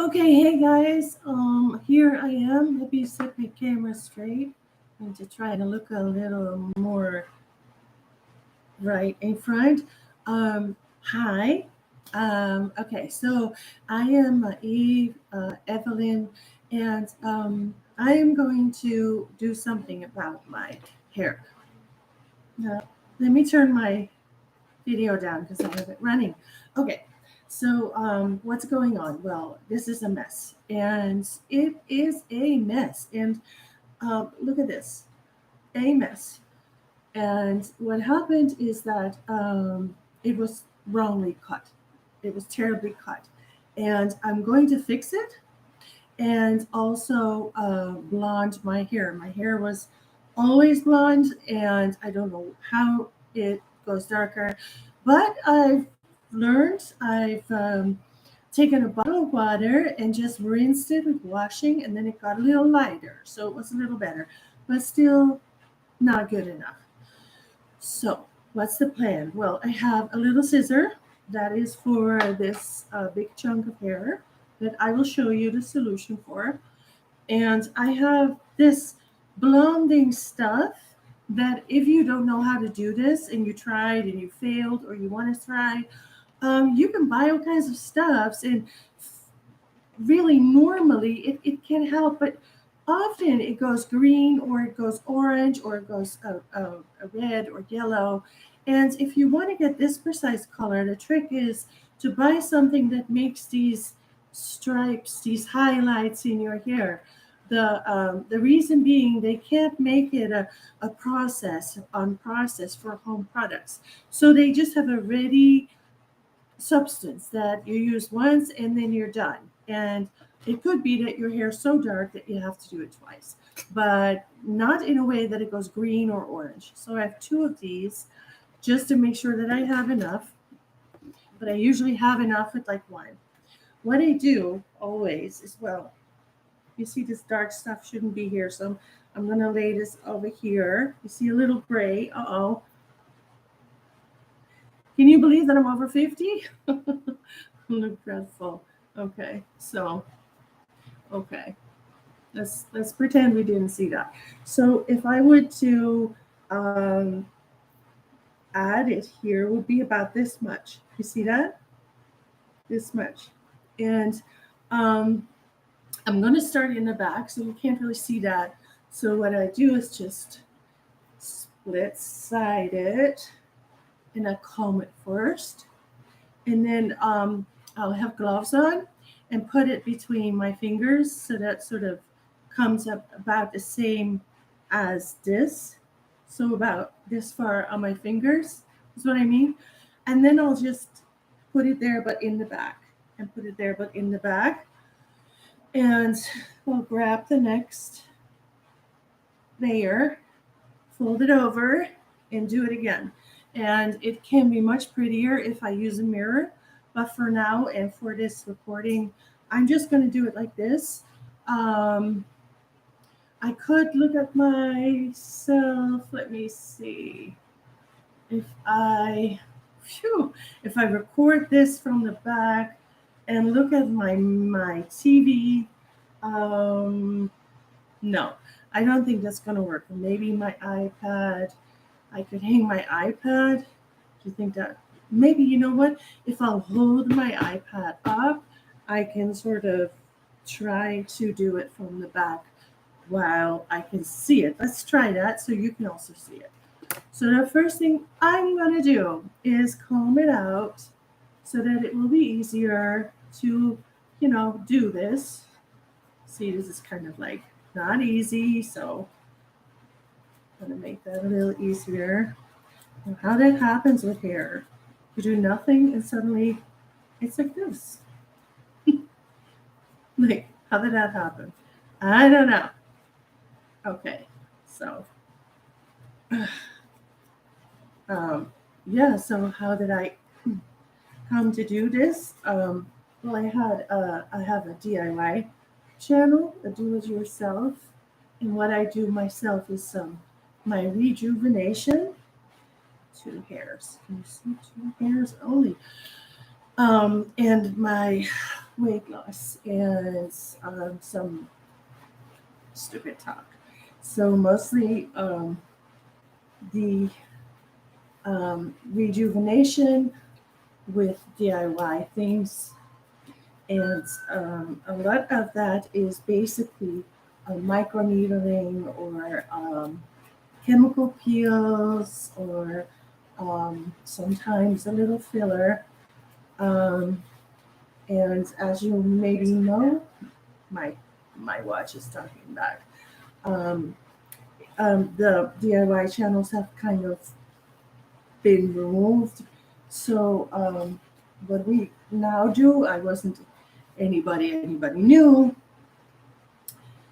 Okay, hey guys, here I am. Let me set my camera straight and to try to look a little more right in front. Hi. Okay, so I am Eve, Evelyn, and I am going to do something about my hair. Now, let me turn my video down because I have it running. Okay, so what's going on? Well, this is a mess, and it is a mess. And look at this, a mess. And what happened is that it was wrongly cut. It was terribly cut, and I'm going to fix it and also blonde my hair. My hair was always blonde, and I don't know how it goes darker, but I've learned. I've taken a bottle of water and just rinsed it with washing, and then it got a little lighter, so it was a little better, but still not good enough. So, what's the plan? Well, I have a little scissor that is for this big chunk of hair that I will show you the solution for. And I have this blonding stuff that if you don't know how to do this and you tried and you failed or you want to try, you can buy all kinds of stuffs and really normally it can help, but often it goes green or it goes orange or it goes a red or yellow. And if you want to get this precise color, the trick is to buy something that makes these stripes, these highlights in your hair. The reason being they can't make it a process on process for home products, so they just have a ready substance that you use once and then you're done. And it could be that your hair is so dark that you have to do it twice, but not in a way that it goes green or orange. So I have two of these just to make sure that I have enough, but I usually have enough with like one. What I do always is, well, you see this dark stuff shouldn't be here, so I'm going to lay this over here. You see a little gray. Uh-oh. Can you believe that I'm over 50? Look dreadful. Okay, so okay, let's pretend we didn't see that. So if I were to add it here, would be about this much. You see that? This much, and um, I'm going to start in the back, so you can't really see that. So what I do is just split side it, and I comb it first, and then I'll have gloves on and put it between my fingers so that sort of comes up about the same as this. So about this far on my fingers is what I mean. And then I'll just put it there but in the back and put it there but in the back. And I'll grab the next layer, fold it over, and do it again. And it can be much prettier if I use a mirror, but for now and for this recording, I'm just going to do it like this. Um, I could look at myself. Let me see. If I, phew, if I record this from the back and look at my TV, um, no, I don't think that's going to work. Maybe my iPad. I could hang my iPad. Do you think that maybe, you know what? If I'll hold my iPad up, I can sort of try to do it from the back while I can see it. Let's try that so you can also see it. So the first thing I'm going to do is comb it out so that it will be easier to, do this. See, this is kind of like not easy, so I'm going to make that a little easier. And how that happens with hair, you do nothing and suddenly it's like this. Like, how did that happen? I don't know. Okay, so yeah, so how did I come to do this? Well, I have a DIY channel, a do-it-yourself, and what I do myself is my rejuvenation. Two hairs. Can you see two hairs only? And my weight loss and some stupid talk. So mostly the rejuvenation with DIY things, and a lot of that is basically microneedling or chemical peels or sometimes a little filler. Um, and as you maybe know, my my watch is talking back. Um, the DIY channels have kind of been removed. So what we now do, I wasn't anybody knew,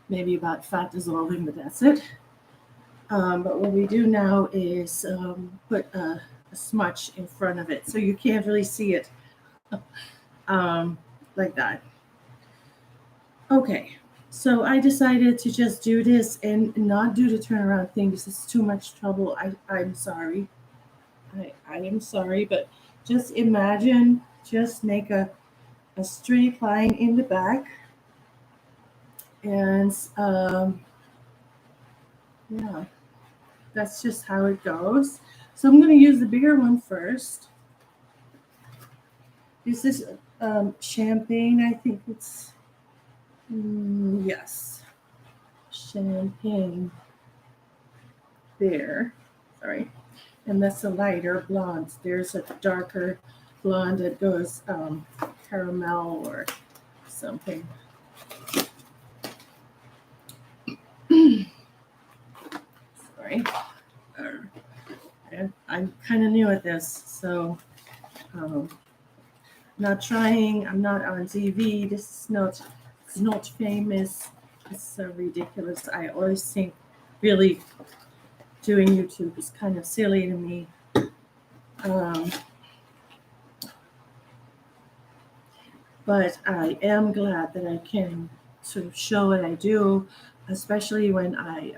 maybe about fat dissolving, but that's it. But what we do now is put a smudge in front of it, so you can't really see it um, like that. Okay, so I decided to just do this and not do the turnaround thing because it's too much trouble. I'm sorry. I am sorry, but just imagine, just make a straight line in the back, and yeah, that's just how it goes. So I'm going to use the bigger one first. This is champagne, I think it's, yes, champagne there. Sorry. And that's a lighter blonde. There's a darker blonde that goes caramel or something. Sorry. I'm kind of new at this, so um, not trying. I'm not on TV. This is not famous. It's so ridiculous. I always think really doing YouTube is kind of silly to me. Um, but I am glad that I can sort of show what I do, especially when I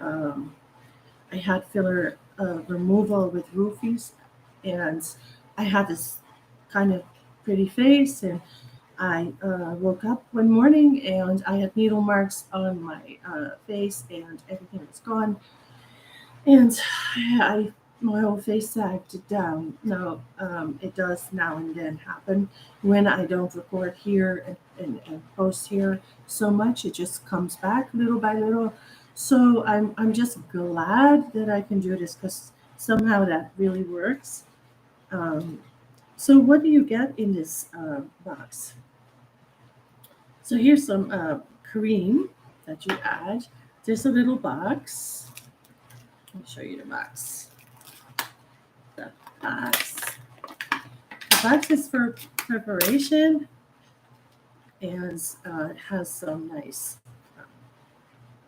had filler removal with roofies, and I had this kind of pretty face, and I woke up one morning and I had needle marks on my face, and everything was gone, and my whole face sagged down. Now it does now and then happen when I don't record here and post here so much. It just comes back little by little. So I'm just glad that I can do this because somehow that really works. Um, so what do you get in this box? So here's some cream that you add. There's a little box. I'll show you the box. The box. The box is for preparation, and it has some nice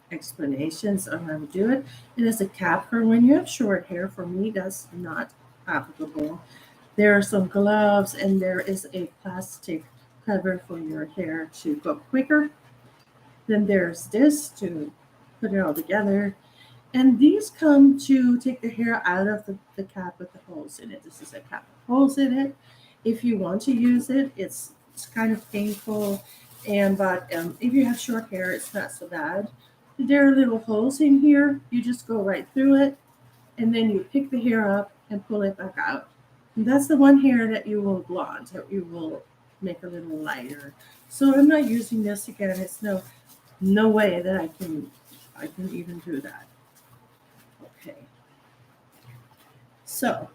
explanations on how to do it. It has a cap for when you have short hair. For me, that's not applicable. There are some gloves, and there is a plastic cover for your hair to go quicker. Then there's this to put it all together. And these come to take the hair out of the cap with the holes in it. This is a cap with holes in it. If you want to use it, it's kind of painful. But if you have short hair, it's not so bad. There are little holes in here. You just go right through it, and then you pick the hair up and pull it back out. And that's the one hair that you will blonde, that you will make a little lighter. So I'm not using this again. It's no way that I can even do that. Okay. So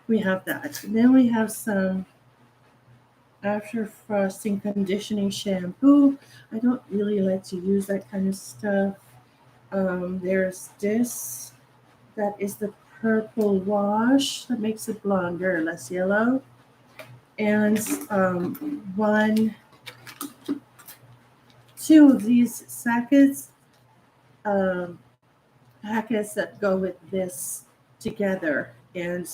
we have that. And then we have some after frosting conditioning shampoo. I don't really like to use that kind of stuff. There's this. That is the purple wash that makes it blonder, less yellow. And two of these um, packets that go with this together, and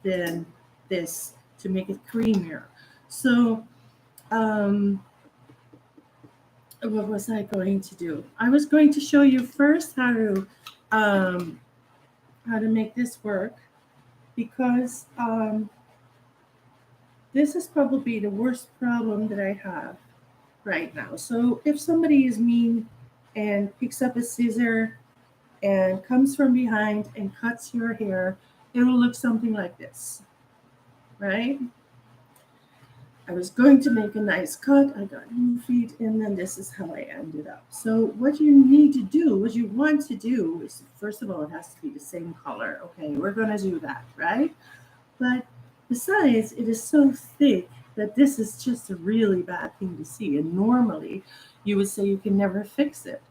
then this to make it creamier. So, what was I going to do? I was going to show you first um, how to make this work, because This is probably the worst problem that I have right now. So if somebody is mean and picks up a scissor and comes from behind and cuts your hair, it will look something like this, right? I was going to make a nice cut, I got roofied, and then this is how I ended up. So what you need to do, what you want to do is, first of all, it has to be the same color. Okay, we're gonna do that, right? But besides, it is so thick that this is just a really bad thing to see. And normally you would say you can never fix it.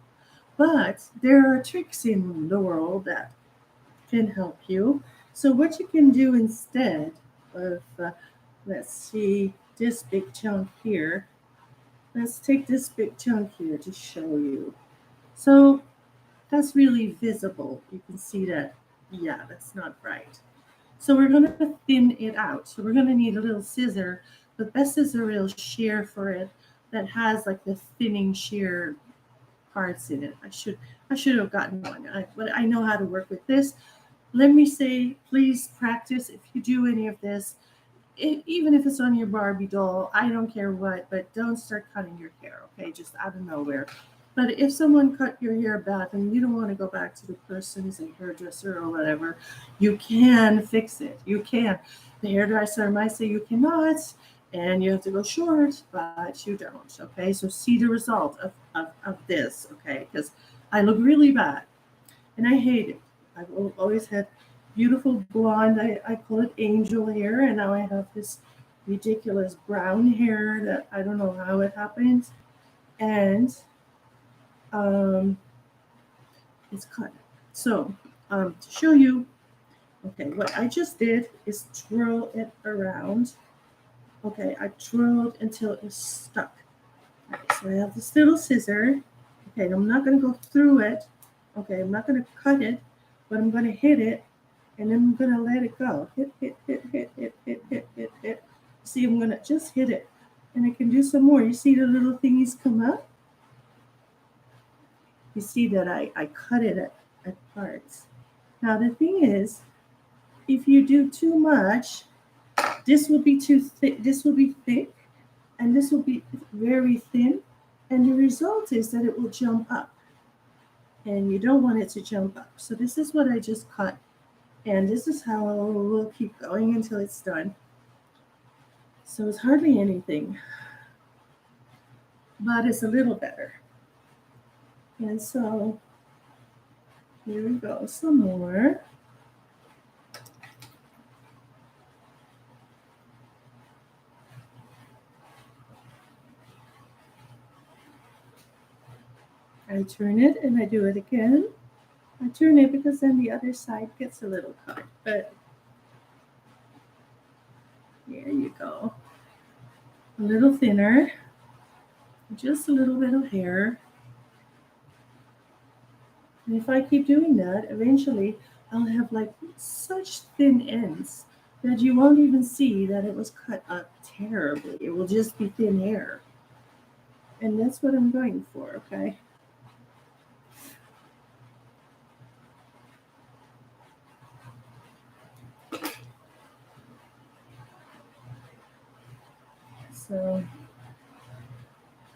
But there are tricks in the world that can help you. So what you can do instead of, let's see, this big chunk here, let's take this big chunk here to show you. So that's really visible. You can see that, yeah, that's not right. So we're going to thin it out. So we're going to need a little scissor. The best is a real shear for it that has like the thinning shear parts in it. I should have gotten one, but I know how to work with this. Let me say, please practice if you do any of this. Even if it's on your Barbie doll, I don't care what, but don't start cutting your hair, okay? Just out of nowhere. But if someone cut your hair bad and you don't want to go back to the person who's a hairdresser or whatever, you can fix it. You can. The hairdresser might say you cannot, and you have to go short, but you don't, okay? So see the result of this, okay? Because I look really bad, and I hate it. I've always had beautiful blonde, I call it angel hair, and now I have this ridiculous brown hair that I don't know how it happens. And um, it's cut. So to show you, okay, what I just did is twirl it around. Okay, I twirled until it's stuck. Okay, so I have this little scissor. Okay, and I'm not going to go through it. Okay, I'm not going to cut it, but I'm going to hit it, and then I'm going to let it go. Hit, hit, hit, hit, hit, hit, hit, hit, hit. See, I'm going to just hit it, and I can do some more. You see the little thingies come up? You see that I cut it at parts. Now, the thing is, if you do too much, this will be too thick. This will be thick, and this will be very thin. And the result is that it will jump up. And you don't want it to jump up. So this is what I just cut. And this is how we'll keep going until it's done. So it's hardly anything, but it's a little better. And so here we go, some more. I turn it and I do it again. I turn it because then the other side gets a little cut, but there you go. A little thinner, just a little bit of hair. And if I keep doing that, eventually I'll have like such thin ends that you won't even see that it was cut up terribly. It will just be thin hair. And that's what I'm going for, okay? So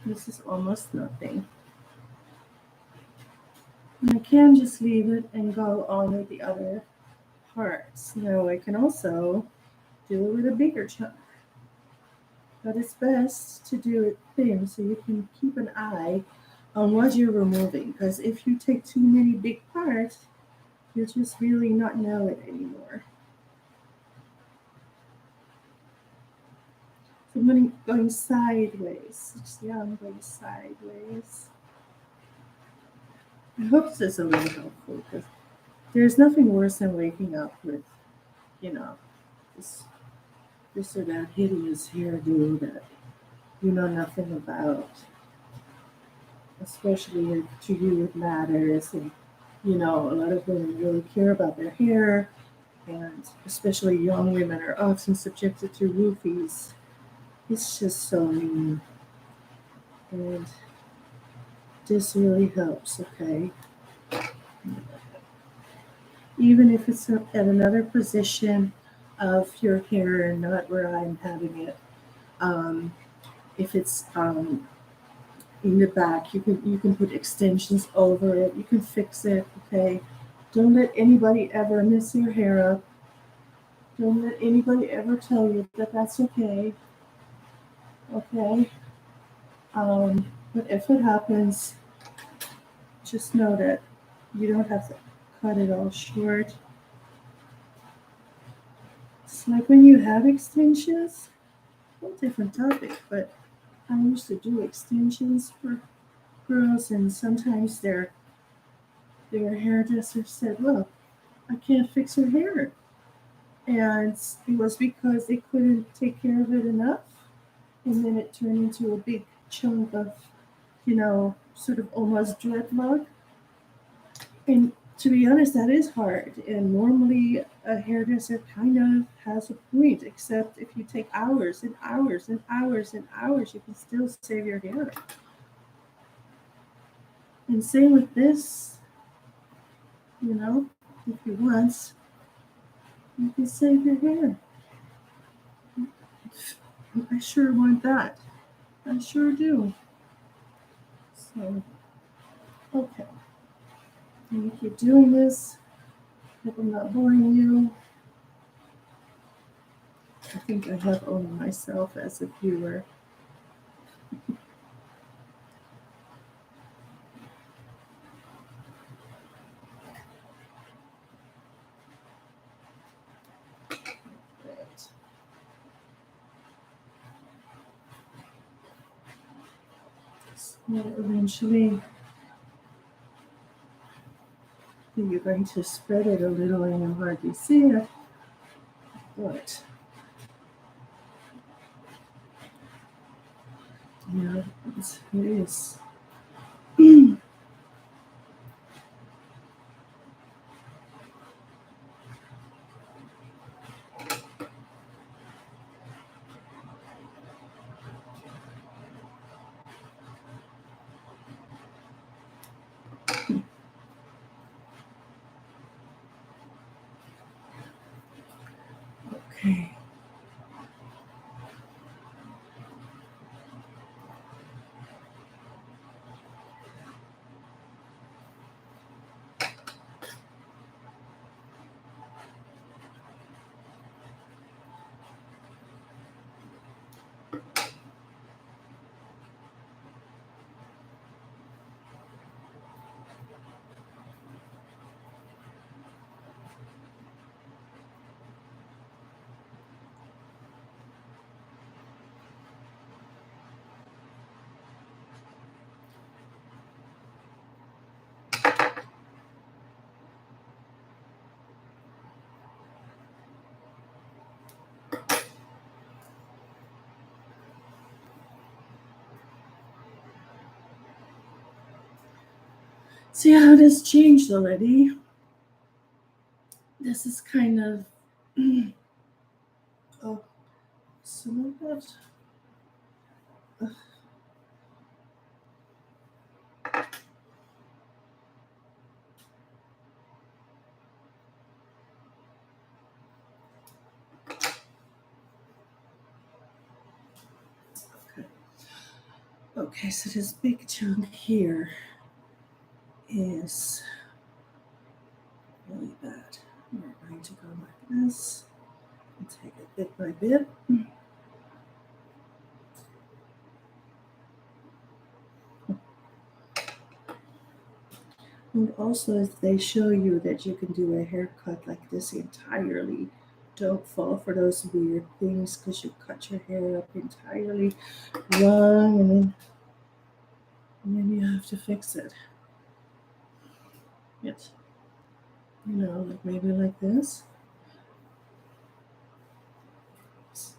this is almost nothing. And I can just leave it and go on with the other parts. Now I can also do it with a bigger chunk. But it's best to do it thin so you can keep an eye on what you're removing. Because if you take too many big parts, you'll just really not know it anymore. So I'm going sideways. See how I'm going sideways. I hope this is a little helpful because there's nothing worse than waking up with, you know, this or that hideous hairdo that you know nothing about. Especially if to you it matters, and you know a lot of women really care about their hair, and especially young women are often subjected to roofies. It's just so mean, and this really helps. Okay, even if it's at another position, of your hair, not where I'm having it. Um, if it's in the back, you can put extensions over it. You can fix it. Okay. Don't let anybody ever mess your hair up. Don't let anybody ever tell you that that's okay. Okay. But if it happens, just know that you don't have to cut it all short. It's like when you have extensions, whole different topic, but I used to do extensions for girls, and sometimes their hairdresser said, "Look, I can't fix her hair," and it was because they couldn't take care of it enough, and then it turned into a big chunk of, sort of almost dreadlock. And to be honest, that is hard. And normally, a hairdresser kind of has a point, except if you take hours and hours and hours and hours, you can still save your hair. And same with this, you know, if you want, you can save your hair. I sure want that. I sure do. So, okay. Let me keep doing this. Hope I'm not boring you. I think I have only myself as a viewer. Right. So eventually, you're going to spread it a little and you'll hardly see it. But, yeah, it is. Okay. See how this changed already? This is kind of, oh, some of that. Okay. Okay, so this big chunk here is really bad. We're going to go like this and take it bit by bit. And also, if they show you that you can do a haircut like this entirely, don't fall for those weird things because you cut your hair up entirely wrong, and then you have to fix it. Yes. Like maybe like this. So,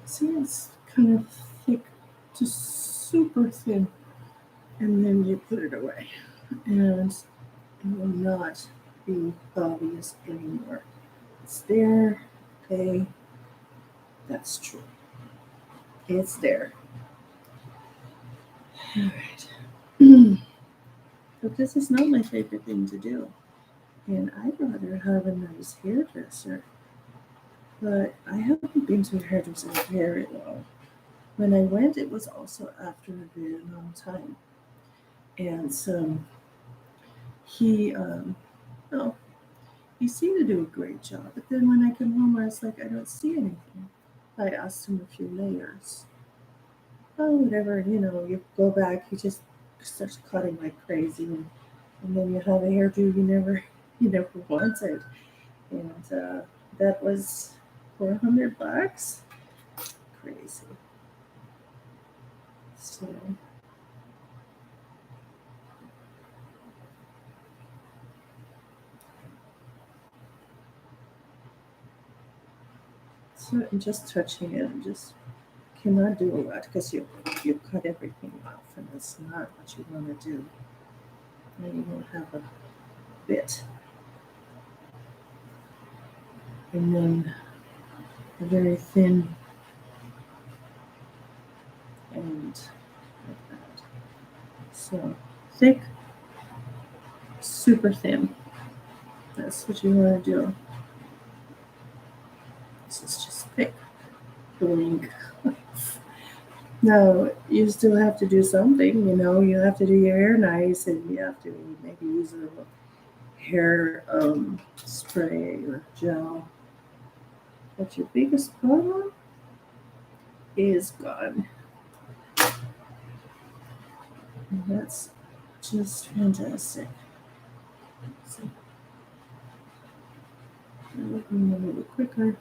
See, it's kind of thick to super thin, and then you put it away, and it will not be obvious anymore. It's there. Okay, that's true. It's there. All right. But this is not my favorite thing to do. And I'd rather have a nice hairdresser. But I haven't been to a hairdresser very long. When I went, it was also after a very long time. And so he, well, he seemed to do a great job. But then when I come home, I was like, I don't see anything. I asked him a few layers. Oh, whatever, you go back, he just starts cutting like crazy. And then you have a hairdo you never wanted. And that was $400. Crazy. So I'm just touching it. I just cannot do a lot because you cut everything off, and that's not what you want to do. Then you won't have a bit, and then a very thin end like that. So thick, super thin. That's what you want to do. This is just thick. Blink. No, you still have to do something, you have to do your hair nice, and you have to maybe use a little hair spray or gel. But your biggest problem is gone. And that's just fantastic. So, looking a little quicker.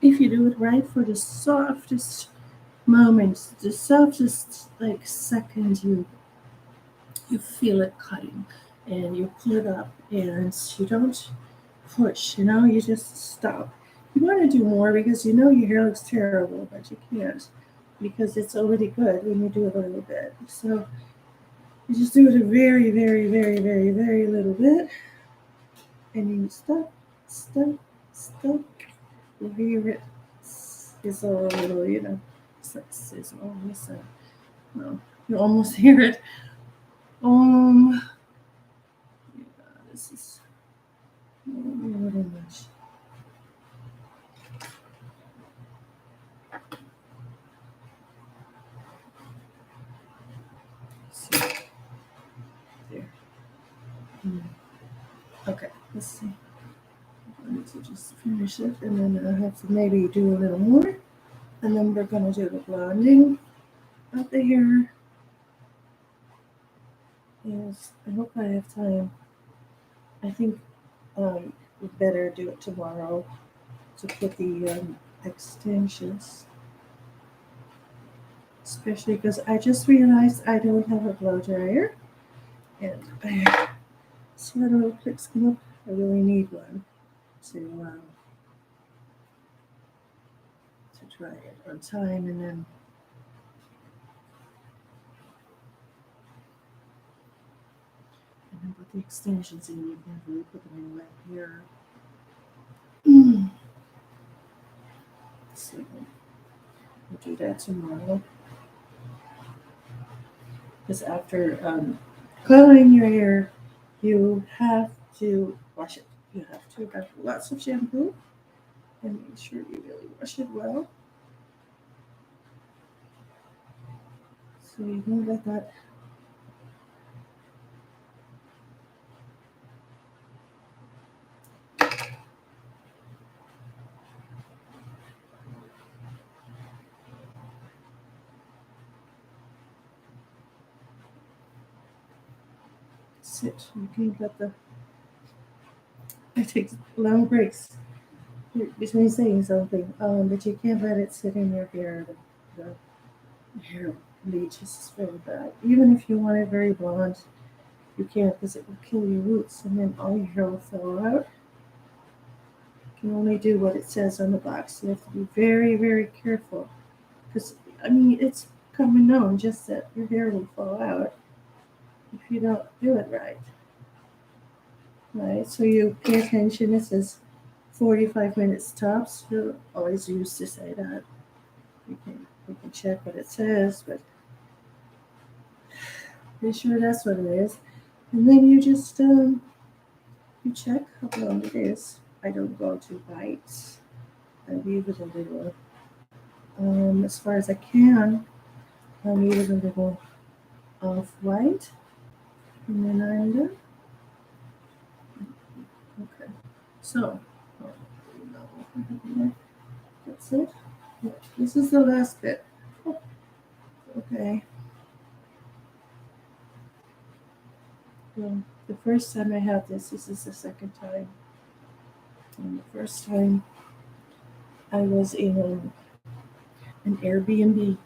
If you do it right for the softest moments, the softest like second you feel it cutting and you pull it up and you don't push, you just stop. You want to do more because you know your hair looks terrible, but you can't because it's already good when you do it a little bit. So you just do it a very, very, very, very, very little bit and you stop, stop, stop. You hear it sizzle a little, it's like sizzle. Listen, no, you almost hear it. Um, this is a little much. So, there. Mm. Okay, let's see. I need to just finish it, and then I have to maybe do a little more, and then we're gonna do the blonding of the hair. Yes, I hope I have time. I think we better do it tomorrow to put the extensions, especially because I just realized I don't have a blow dryer, and I see how the little clicks come up. I really need one to try it on time, and then put the extensions in. You can really put them in right here. So we'll do that tomorrow. Because after coloring your hair, you have to wash it. You have to have lots of shampoo and make sure you really wash it well. So you don't let that sit. You can't let the I take long breaks between saying something, but you can't let it sit in your hair. The hair bleach is very bad. Even if you want it very blonde, you can't because it will kill your roots and then all your hair will fall out. You can only do what it says on the box. You have to be very, very careful because, I mean, it's common known just that your hair will fall out if you don't do it right. Right? So you pay attention. It says 45 minutes tops. You're always used to say that. You can check what it says, but be sure that's what it is. And then you just you check how long it is. I don't go too white. I leave it a little as far as I can. I leave it a little off white, and then I'm done. Okay. So, oh, no. That's it. This is the last bit. Okay. Well, the first time I had this is the second time. And the first time I was in an Airbnb,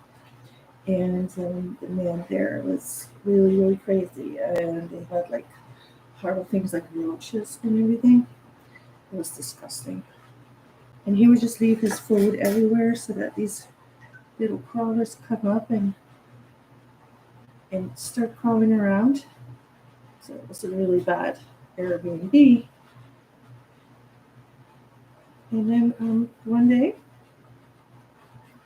and the man there was really, really crazy, and they had like horrible things like roaches and everything. It was disgusting. And he would just leave his food everywhere so that these little crawlers come up and start crawling around. So it was a really bad Airbnb. And then one day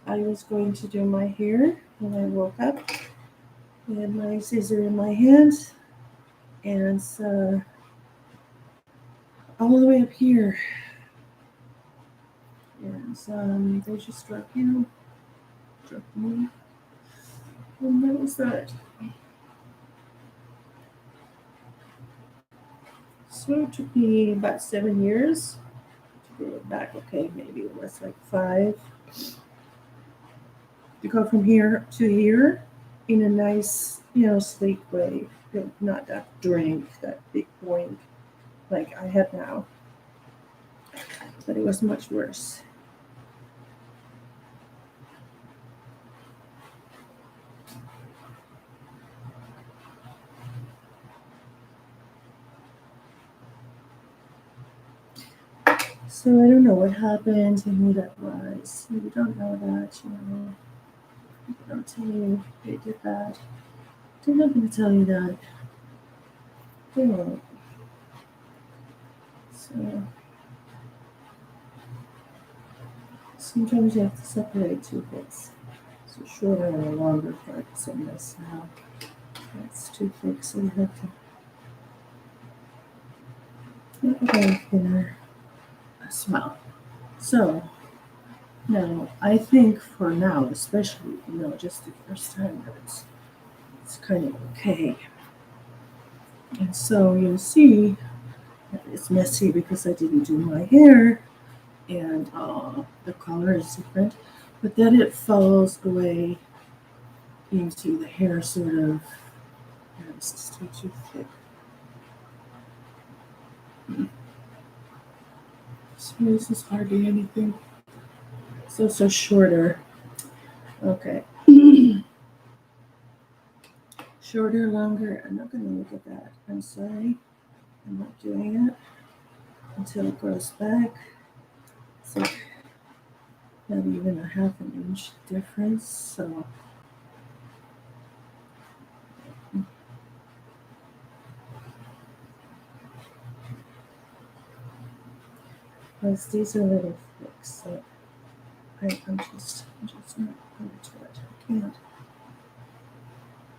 I was going to do my hair and I woke up. I had my scissor in my hand and all the way up here. And they just struck me. And that was that. So it took me about 7 years to grow it back. Okay, maybe it was like five. You go from here to here in a nice, sleek way. Not that drink, that big boink like I have now. But it was much worse. So I don't know what happened and who that was. We don't know that, People don't tell you they did that. They're not going to tell you that. They won't. So sometimes you have to separate two bits. So shorter and a longer part is in this now. That's too thick, so you have to make it very thinner as well. So now I think for now, especially, just the first time that it's kind of okay. And so you'll see that it's messy because I didn't do my hair and the color is different, but then it falls away into the hair sort of. This is too thick. So this is hardly anything. So shorter. Okay. Shorter, longer. I'm not going to look at that. I'm sorry. I'm not doing it until it grows back. It's like not even a half an inch difference. So because these are little flicks, so I'm just not going to it. I can't.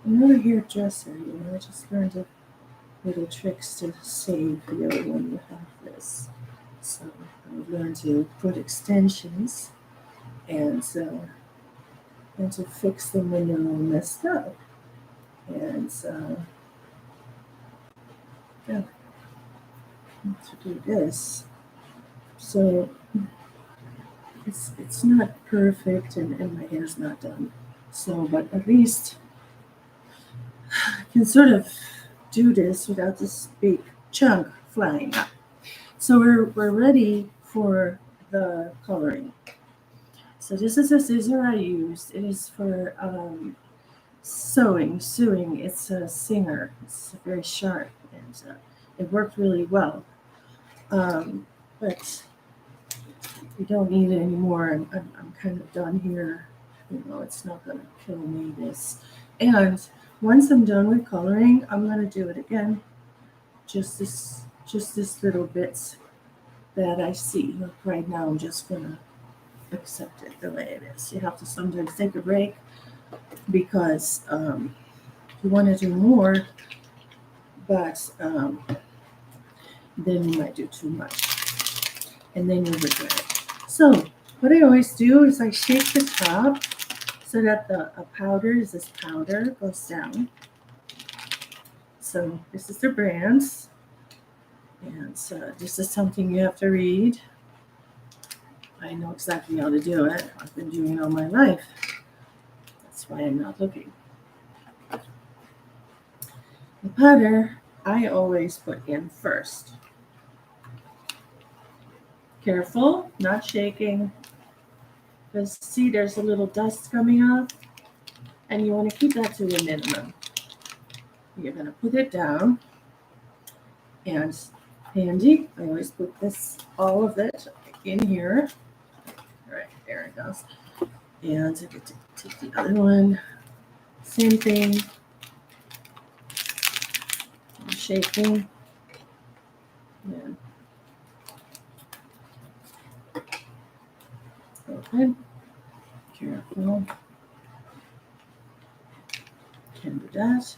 I'm not a hairdresser, I just learned little tricks to save when you have this. So I learned to put extensions and to fix them when they're all messed up. And yeah, to do this. So it's not perfect and my hair's not done. So, but at least I can sort of do this without this big chunk flying up. So we're ready for the coloring. So this is a scissor I used. It is for sewing. It's a Singer. It's very sharp and it worked really well. But we don't need it anymore. I'm kind of done here. It's not going to kill me, this. And once I'm done with coloring, I'm going to do it again. Just this little bits that I see. Look, right now I'm just going to accept it the way it is. You have to sometimes take a break because you want to do more, but then you might do too much and then you regret it. So what I always do is I shake the top so that the this powder goes down. So this is the brands, and so this is something you have to read. I know exactly how to do it. I've been doing it all my life. That's why I'm not looking. The powder I always put in first. Careful, not shaking. Because see, there's a little dust coming off, and you want to keep that to a minimum. You're going to put it down, and handy, I always put all of it in here. All right, there it goes. And I get to take the other one. Same thing. I'm shaking. Yeah. Okay. Careful. Can do that.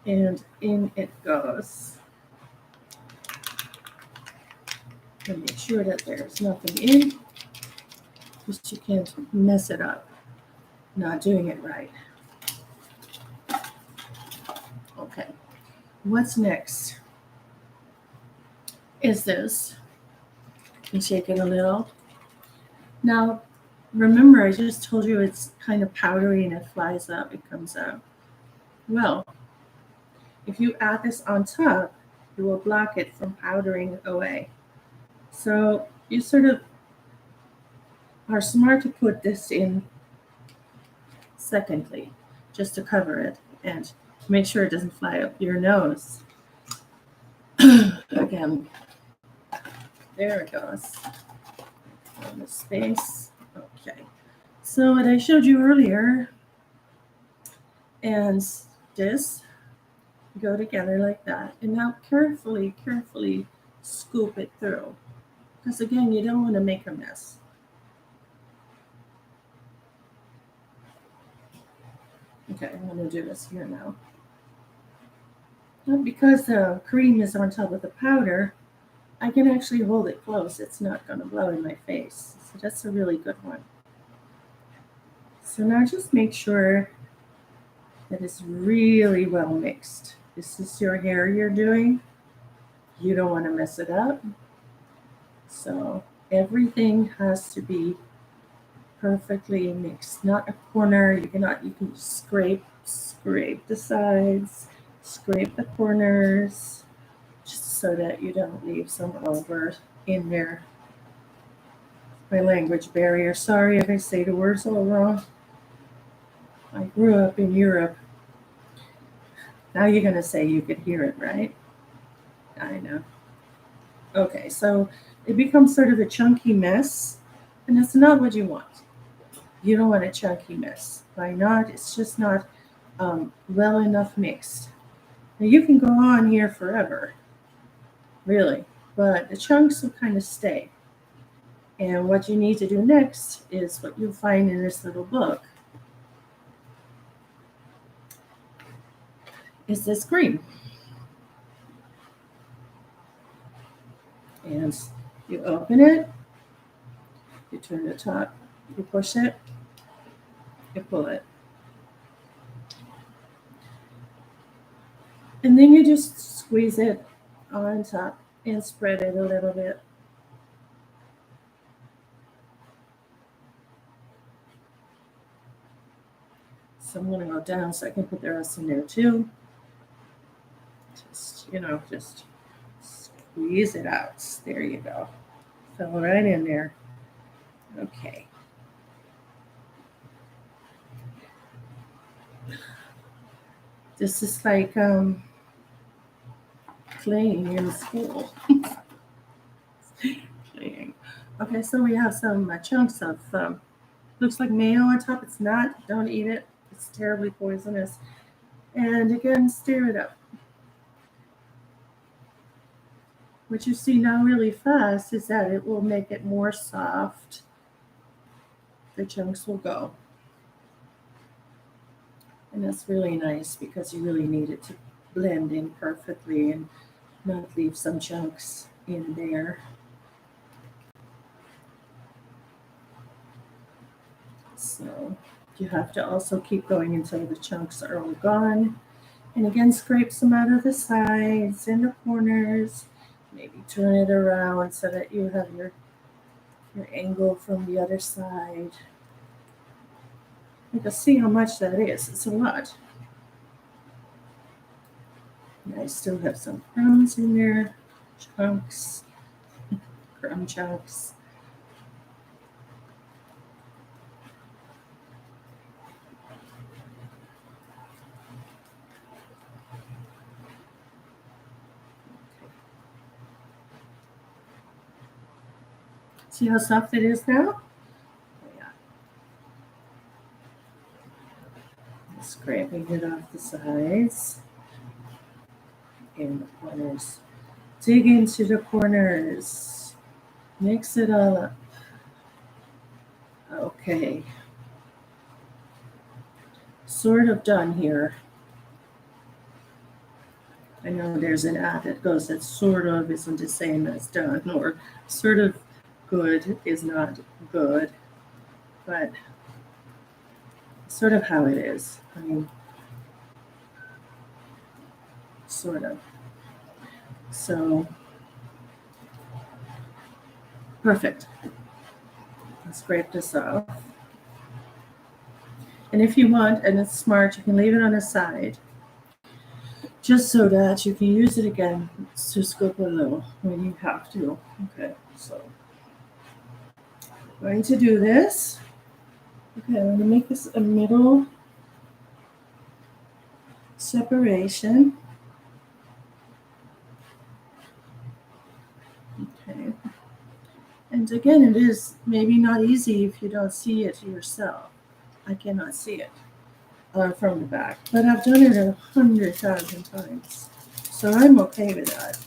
And in it goes. And make sure that there's nothing in, because you can't mess it up not doing it right. Okay, what's next is this. You shake it a little. Now, Remember, I just told you it's kind of powdery and it flies up, it comes out. Well, if you add this on top, it will block it from powdering away. So you sort of are smart to put this in secondly, just to cover it and make sure it doesn't fly up your nose. Again, there it goes. On the space. Okay. So what I showed you earlier and this go together like that. And now carefully, carefully scoop it through. Because again, you don't want to make a mess. Okay, I'm going to do this here now. Now, because the cream is on top of the powder, I can actually hold it close. It's not going to blow in my face. So that's a really good one. So now just make sure that it's really well mixed. This is your hair you're doing. You don't want to mess it up. So everything has to be perfectly mixed, not a corner. You can scrape the sides, scrape the corners, just so that you don't leave some over in there. My language barrier. Sorry if I say the words all wrong. I grew up in Europe. Now you're gonna say you could hear it, right? I know. Okay, so it becomes sort of a chunky mess, and that's not what you want. You don't want a chunky mess. Why not? It's just not well enough mixed. Now you can go on here forever, really, but the chunks will kind of stay. And what you need to do next is what you'll find in this little book is this cream. And you open it, you turn the top, you push it, you pull it. And then you just squeeze it on top and spread it a little bit. So I'm going to go down so I can put the rest in there too. Just squeeze it out. There you go. Fell right in there. Okay. This is like playing in school. Playing. Okay, so we have some chunks of looks like mayo on top. It's not. Don't eat it. It's terribly poisonous. And again, stir it up. What you see now really fast is that it will make it more soft. The chunks will go. And that's really nice because you really need it to blend in perfectly and not leave some chunks in there. So you have to also keep going until the chunks are all gone. And again, scrape some out of the sides and the corners. Maybe turn it around so that you have your angle from the other side. You can see how much that is. It's a lot. And I still have some crumbs in there, chunks, crumb chunks. See how soft it is now? Yeah. Scraping it off the sides and the corners. Dig into the corners. Mix it all up. Okay. Sort of done here. I know there's an ad that goes that sort of isn't the same as done, or sort of good is not good, but sort of how it is. I mean, sort of. So, perfect. scrape this off. And if you want, and it's smart, you can leave it on the side, just so that you can use it again to scoop a little when you have to. Okay, so I'm going to do this. Okay, I'm going to make this a middle separation. Okay. And again, it is maybe not easy if you don't see it yourself. I cannot see it from the back, but I've done it 100,000 times. So I'm okay with that.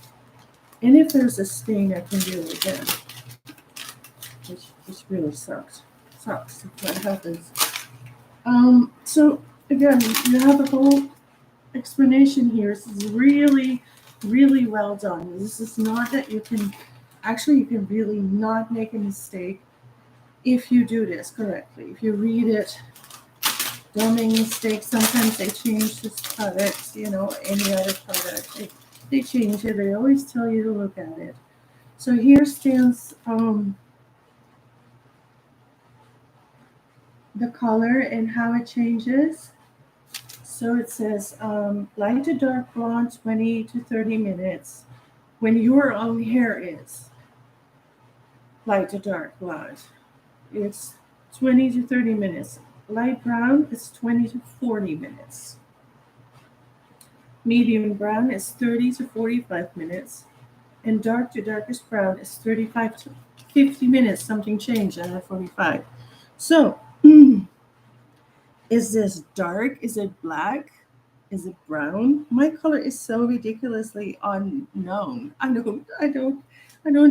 And if there's a stain, I can do it again, which really sucks. Sucks if that happens. So again, you have a whole explanation here. This is really, really well done. This is not that you can, actually you can really not make a mistake if you do this correctly. If you read it, don't make mistakes. Sometimes they change this product, you know, any other product. They change it. They always tell you to look at it. So here stands the color and how it changes. So it says light to dark blonde, 20 to 30 minutes. When your own hair is light to dark blonde, it's 20 to 30 minutes. Light brown is 20 to 40 minutes. Medium brown is 30 to 45 minutes. And dark to darkest brown is 35 to 50 minutes. Something changed at 45. So, is this dark? Is it black? Is it brown? My color is so ridiculously unknown. I don't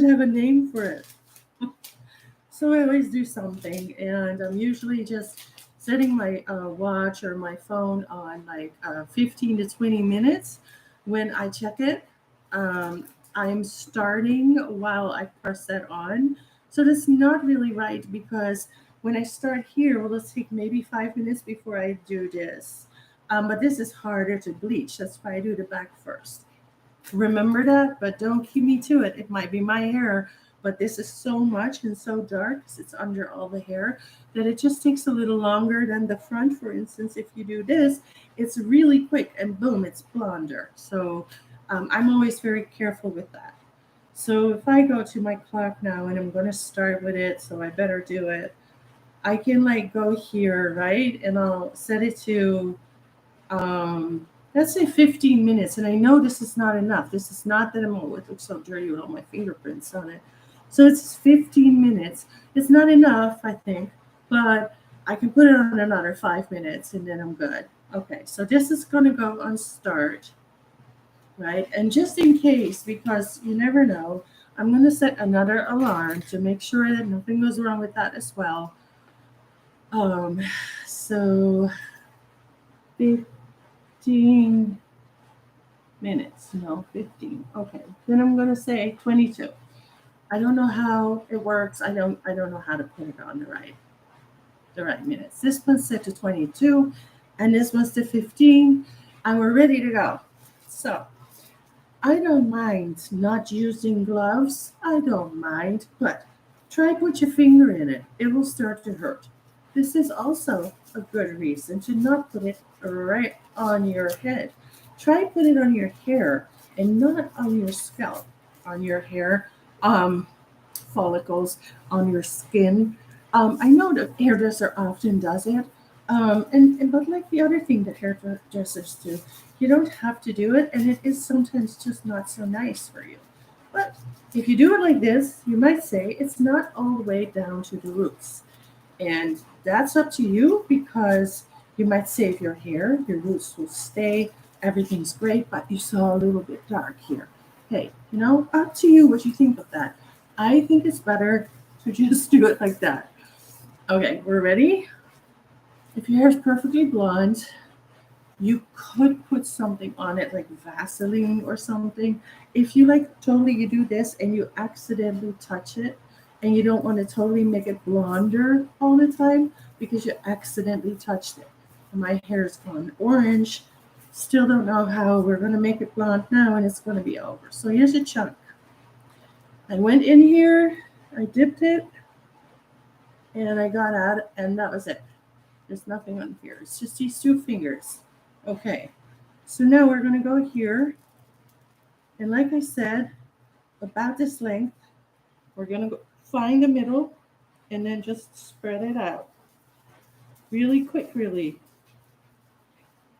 have a name for it. So I always do something, and I'm usually just setting my watch or my phone on like 15 to 20 minutes when I check it. I'm starting while I press that on. So that's not really right because when I start here, well, let's take maybe 5 minutes before I do this. But this is harder to bleach. That's why I do the back first. Remember that, but don't keep me to it. It might be my hair, but this is so much and so dark because it's under all the hair that it just takes a little longer than the front. For instance, if you do this, it's really quick and boom, it's blonder. So I'm always very careful with that. So if I go to my clock now and I'm going to start with it, so I better do it. I can like go here, right? And I'll set it to let's say 15 minutes. And I know this is not enough. This is not that it looks so dirty with all my fingerprints on it. So it's 15 minutes. It's not enough, I think, but I can put it on another 5 minutes and then I'm good. Okay, so this is going to go on start, right? And just in case, because you never know, I'm going to set another alarm to make sure that nothing goes wrong with that as well. So 15 minutes, no, 15. Okay, then I'm going to say 22. I don't know how it works. I don't know how to put it on the right minutes. This one's set to 22 and this one's to 15 and we're ready to go. So I don't mind not using gloves. I don't mind, but try put your finger in it. It will start to hurt. This is also a good reason to not put it right on your head. Try put it on your hair and not on your scalp, on your hair follicles, on your skin. I know that hairdresser often does it, and but like the other thing that hairdressers do, you don't have to do it, and it is sometimes just not so nice for you. But if you do it like this, you might say it's not all the way down to the roots, and that's up to you because you might save your hair, your roots will stay, everything's great, but you saw a little bit dark here. Hey, up to you what you think of that. I think it's better to just do it like that. Okay, we're ready. If your hair is perfectly blonde, you could put something on it like Vaseline or something. If you you do this and you accidentally touch it and you don't want to totally make it blonder all the time because you accidentally touched it. And my hair's gone orange. Still don't know how we're going to make it blonde now and it's going to be over. So here's a chunk. I went in here, I dipped it, and I got out, and that was it. There's nothing on here. It's just these two fingers. Okay, so now we're going to go here, and like I said, about this length, we're going to go find the middle and then just spread it out really quick, really.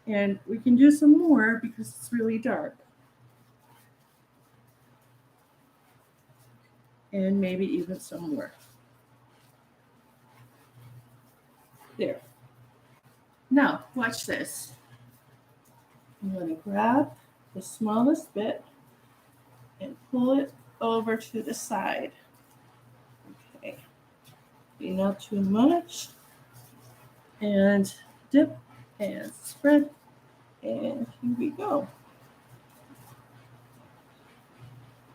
And we can do some more because it's really dark. And maybe even some more. There. Now, watch this. I'm going to grab the smallest bit and pull it over to the side. Okay. Not too much. And dip and spread. And here we go.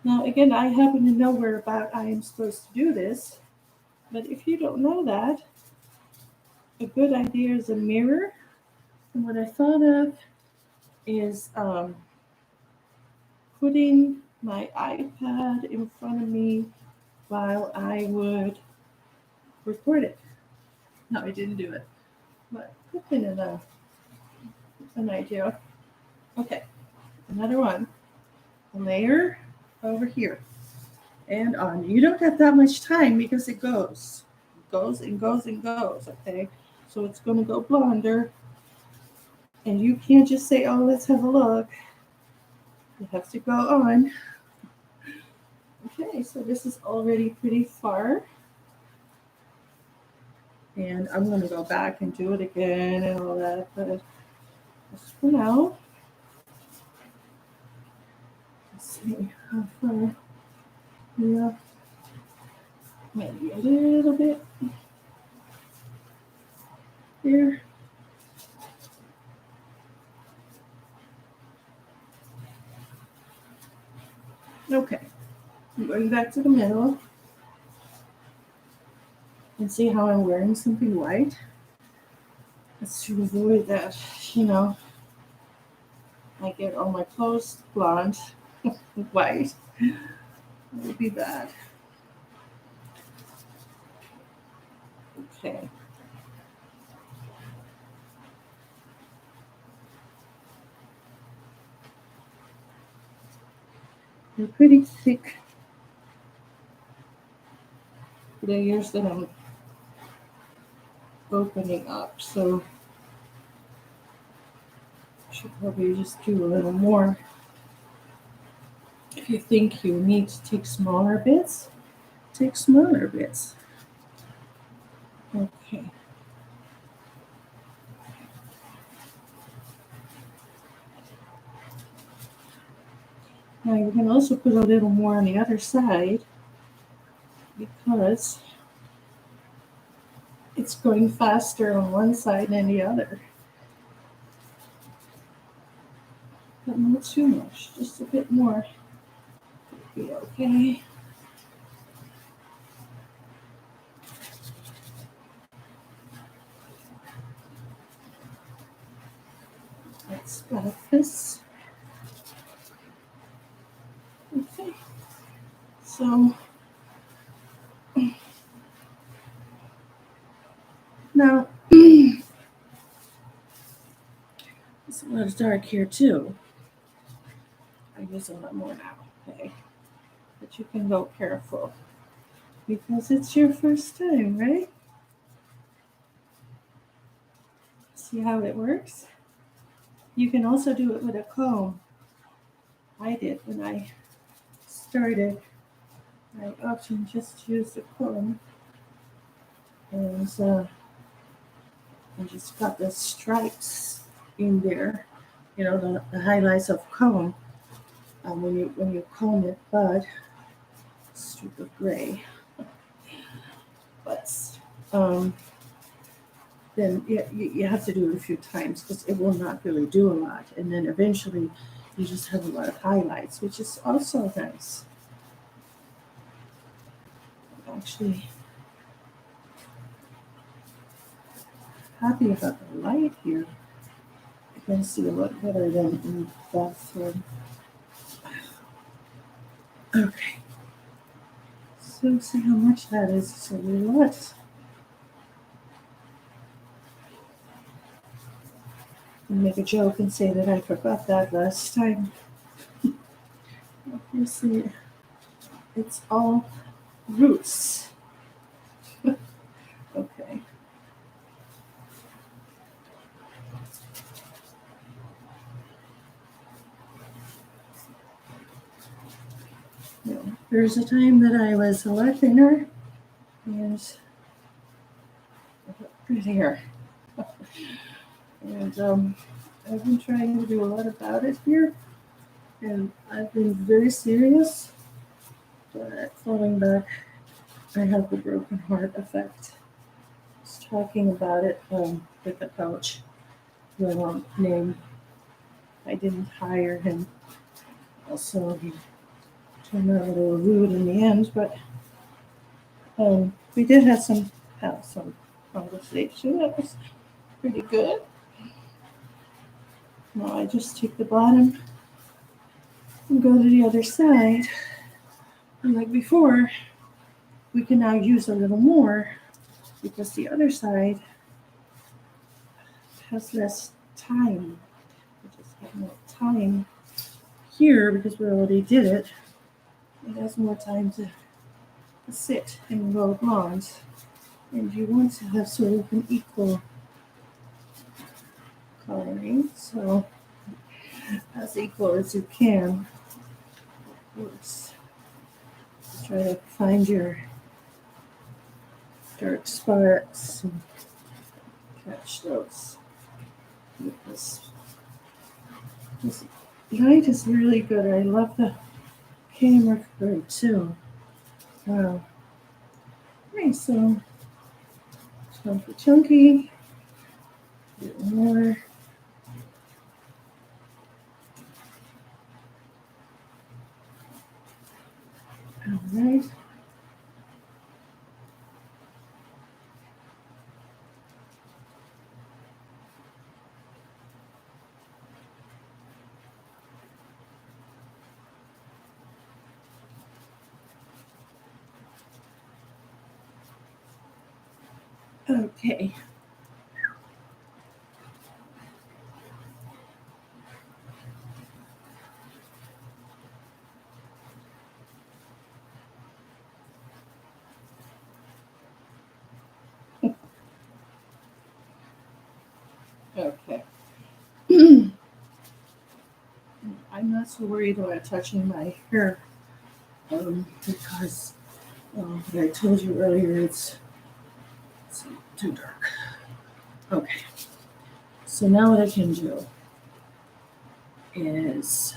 Now, again, I happen to know where about I am supposed to do this. But if you don't know that, a good idea is a mirror. And what I thought of is putting my iPad in front of me while I would record it. No, I didn't do it. But it's an idea. Okay, another one. A layer over here and on. You don't have that much time because it goes and goes and goes. Okay, so it's going to go blonder, and you can't just say, "Oh, let's have a look." It has to go on. Okay, so this is already pretty far. And I'm going to go back and do it again and all that. But just for now, let's see how far. Yeah, maybe a little bit there. Okay, I'm going back to the middle. And see how I'm wearing something white? That's to avoid that, I get all my clothes blonde, white. That would be bad. Okay. They're pretty thick layers that I'm opening up, so I should probably just do a little more. If you think you need to take smaller bits, take smaller bits. Okay. Now you can also put a little more on the other side because it's going faster on one side than the other. But not too much, just a bit more. Be okay. Let's grab this. Okay. So now it's a little dark here too. I use a lot more now, okay? But you can go careful because it's your first time, right? See how it works? You can also do it with a comb. I did when I started. I often just used a comb and I just got the stripes in there, the highlights of comb when you comb it, but strip of gray. But then you have to do it a few times because it will not really do a lot, and then eventually you just have a lot of highlights, which is also nice. Actually, happy about the light here. You can see a lot better than in the bathroom. Okay. So see how much that is. It's a lot. make a joke and say that I forgot that last time. You see, it's all roots. Okay. No. There's a time that I was a lot thinner and good hair. And I've been trying to do a lot about it here. And I've been very serious. But falling back, I have the broken heart effect. I was talking about it with a coach who I won't name. I didn't hire him. Also, he turned out a little rude in the end, but we did have some conversation that was pretty good. Now I just take the bottom and go to the other side. And like before, we can now use a little more because the other side has less time. We just have more time here because we already did it. It has more time to sit and roll blonde. And you want to have sort of an equal coloring, so as equal as you can. Oops. Try to find your dark spots and catch those. This light is really good. I love the camera for it too. Wow. Okay, so chunky, a bit more. All right. Okay. Okay. I'm not so worried about touching my hair because, like I told you earlier, it's too dark. Okay. So now what I can do is,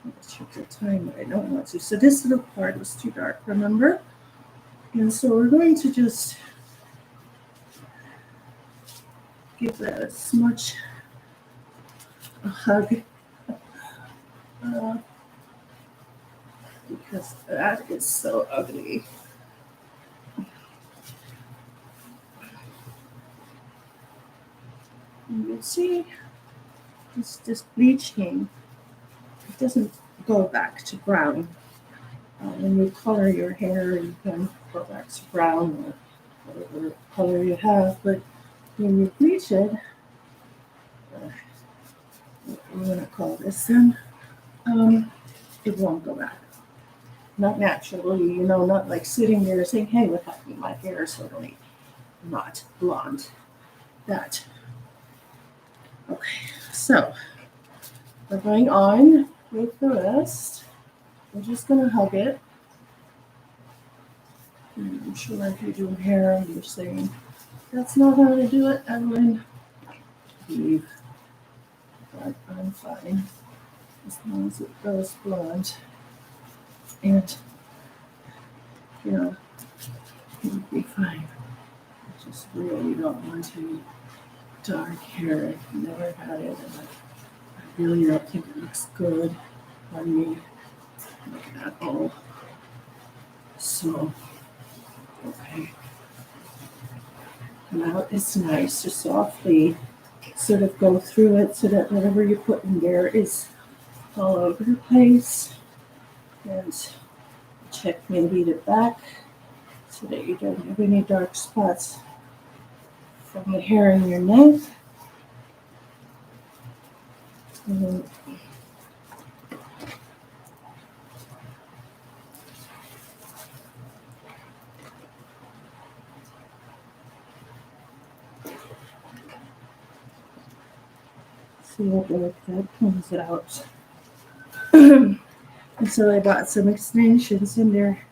let's check the time, but I don't want to. So this little part was too dark, remember? And so we're going to just give that a smudge, a hug, because that is so ugly. And you see, it's this bleaching. It doesn't go back to brown. When you color your hair, you can go back to brown or whatever color you have, but when you bleach it, what I'm going to call this then, it won't go back. Not naturally, not like sitting there saying, hey, what happened to my hair suddenly? Not blonde. That. Okay, so we're going on with the rest. I'm just going to hug it. I'm sure if you're doing hair and you're saying, that's not how to do it, Evelyn, leave. But I'm fine as long as it goes blonde. And, you'll be fine. I just really don't want any dark hair. I've never had it, and I really don't think it looks good on me at all. So, okay. Now it's nice to softly sort of go through it so that whatever you put in there is all over the place. And check maybe the back so that you don't have any dark spots from the hair in your neck. And see what that comes out. And so I bought some extensions, and they're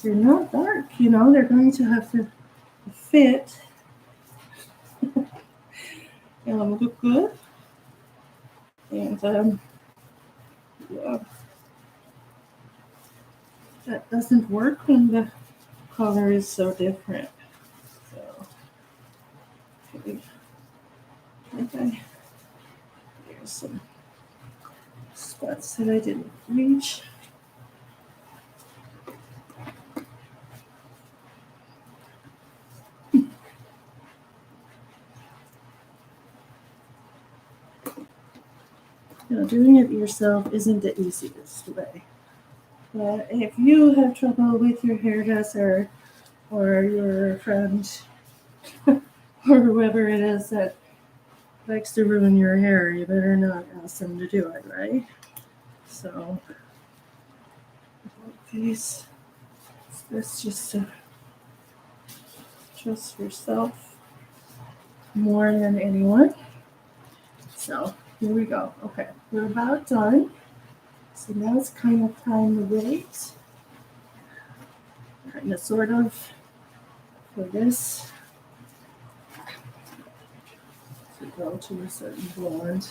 not dark, they're going to have to fit and look good. And yeah, that doesn't work when the color is so different. So okay, there's some spots that I didn't reach. Doing it yourself isn't the easiest way. But if you have trouble with your hairdresser or your friend or whoever it is that likes to ruin your hair, you better not ask them to do it, right? So, please, that's just to trust yourself more than anyone. So, here we go. Okay, we're about done. So now it's kind of time to wait. Kind of sort of for this to go to a certain blonde.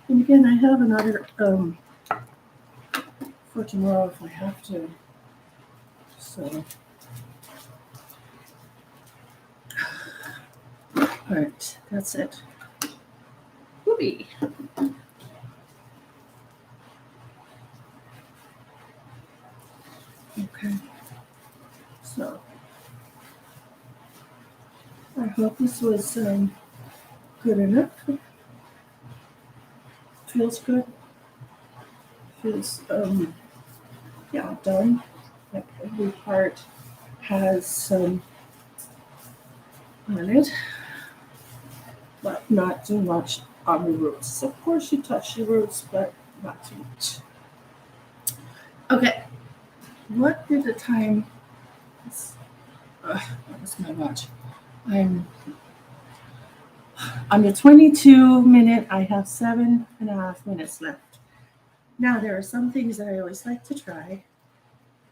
And again, I have another for tomorrow if I have to. So, all right, that's it. Whoopee. Okay. So, I hope this was good enough. Feels good. Feels yeah, done. Like every part has some on it, but not too much on the roots. Of course, you touch the roots, but not too much. Okay, what did the time? That was my watch. I'm on the 22-minute. I have 7.5 minutes left. Now there are some things that I always like to try,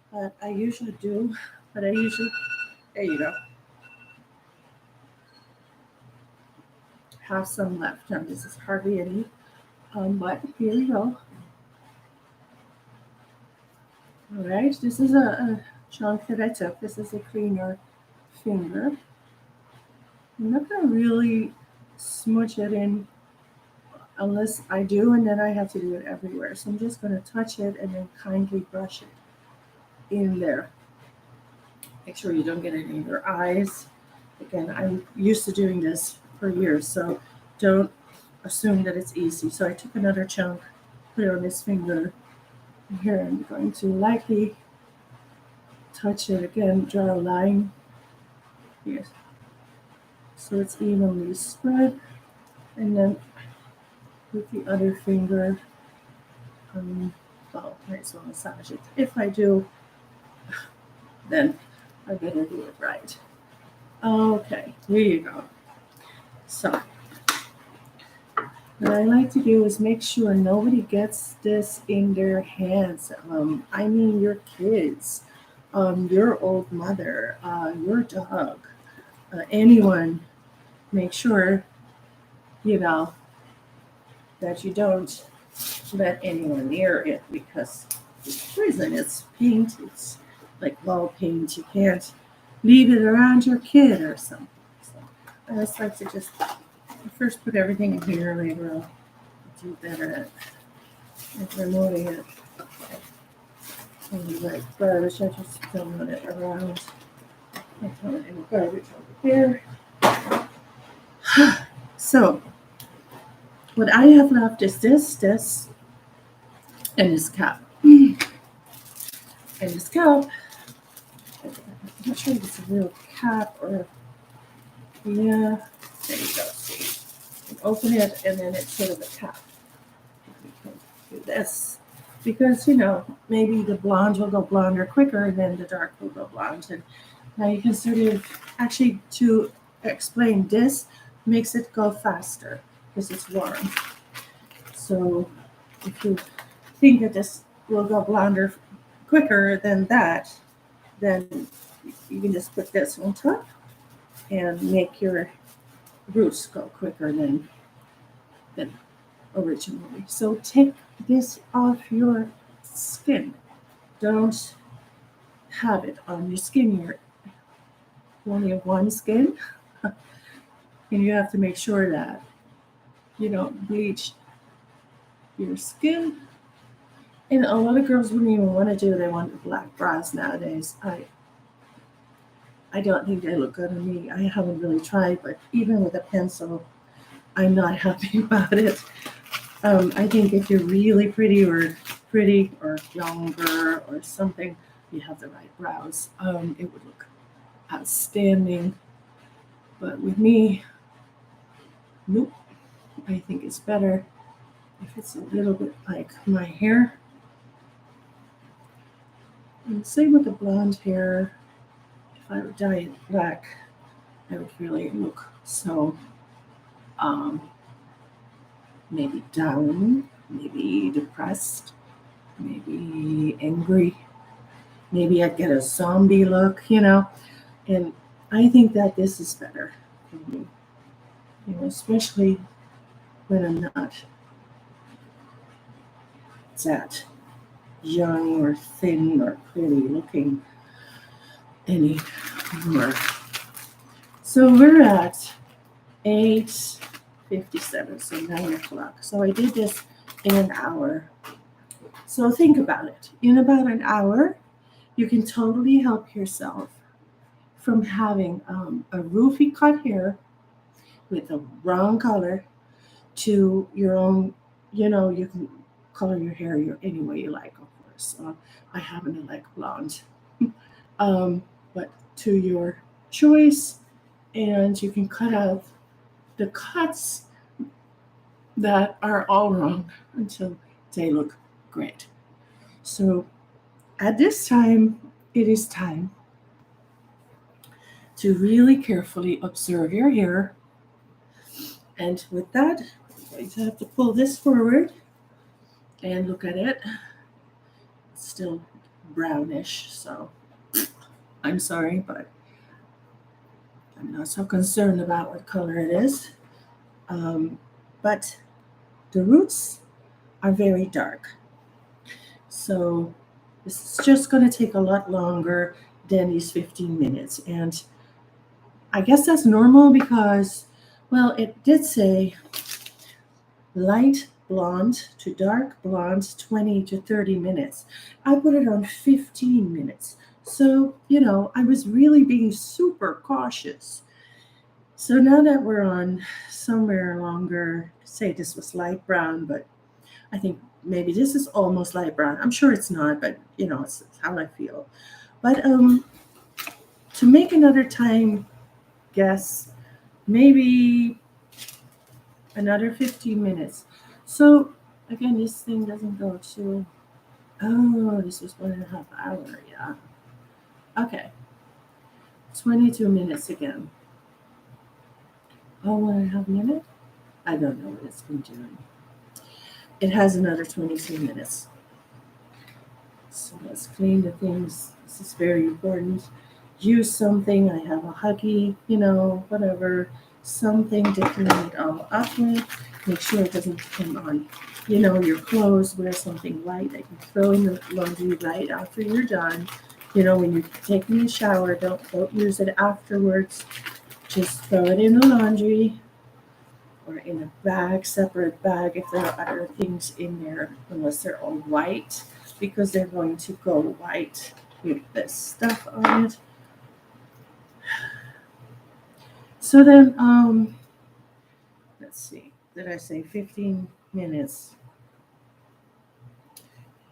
but I usually do. But I usually, there you go, have some left. Now this is hardly any, but here we go. All right, this is a chunk that I took. This is a cleaner finger. I'm not going to really smudge it in unless I do, and then I have to do it everywhere. So I'm just going to touch it and then kindly brush it in there. Make sure you don't get it in your eyes. Again, I'm used to doing this for years, so don't assume that it's easy. So I took another chunk, put it on this finger. Here I'm going to lightly touch it again, draw a line here so it's evenly spread, and then with the other finger, well, I might as well massage it. If I do, then I better do it right. Okay, here you go. So what I like to do is make sure nobody gets this in their hands. I mean your kids, your old mother, your dog, anyone. Make sure, that you don't let anyone near it because it's poison. It's paint. It's like wall paint. You can't leave it around your kid or something. So I just like to just first put everything in here. Later I'll do better at removing it. And like garbage, I just don't want it around. I throw it in the garbage over here. So what I have left is this, and this cap. And this cap not sure if it's a little cap or, yeah, there you go, see. You open it and then it's sort of a cap. We can do this because, maybe the blonde will go blonder quicker than the dark will go blonde. And now you can sort of, actually, to explain this, makes it go faster because it's warm. So if you think that this will go blonder quicker than that, then you can just put this on top and make your roots go quicker than originally. So take this off your skin. Don't have it on your skin. You only have one skin, and you have to make sure that you don't bleach your skin. And a lot of girls wouldn't even want to do. They want black bras nowadays. I don't think they look good on me. I haven't really tried, but even with a pencil, I'm not happy about it. I think if you're really pretty or younger or something, you have the right brows. It would look outstanding. But with me, nope. I think it's better if it's a little bit like my hair. And same with the blonde hair. If I would dye it black, I would really look so um, maybe down, maybe depressed, maybe angry. Maybe I'd get a zombie look. And I think that this is better for me, especially when I'm not that young or thin or pretty looking anymore. So we're at 8:57, so 9 o'clock. So I did this in an hour. So think about it. In about an hour, you can totally help yourself from having a roofy cut hair with the wrong color to your own, you can color your hair any way you like, of course. I happen to like blonde, but to your choice, and you can cut out the cuts that are all wrong until they look great. So at this time, it is time to really carefully observe your hair. And with that, I'm going to have to pull this forward and look at it. It's still brownish, so I'm sorry, but I'm not so concerned about what color it is. But the roots are very dark. So this is just going to take a lot longer than these 15 minutes. And I guess that's normal because, well, it did say light blonde to dark blonde, 20 to 30 minutes. I put it on 15 minutes. So, I was really being super cautious. So now that we're on somewhere longer, say this was light brown, but I think maybe this is almost light brown. I'm sure it's not, but it's how I feel. But to make another time guess, maybe another 15 minutes. So again, this thing doesn't go to, oh, this was 1.5 hours. Yeah. Okay. 22 minutes again. Oh, 1.5 minutes? I don't know what it's been doing. It has another 22 minutes. So let's clean the things. This is very important. Use something. I have a Huggy, whatever. Something to clean it all up with. Make sure it doesn't come on, your clothes. Wear something light that you throw in the laundry right after you're done. When you're taking a shower, don't use it afterwards. Just throw it in the laundry or in a bag, separate bag if there are other things in there, unless they're all white, because they're going to go white with this stuff on it. So then, let's see, did I say 15 minutes?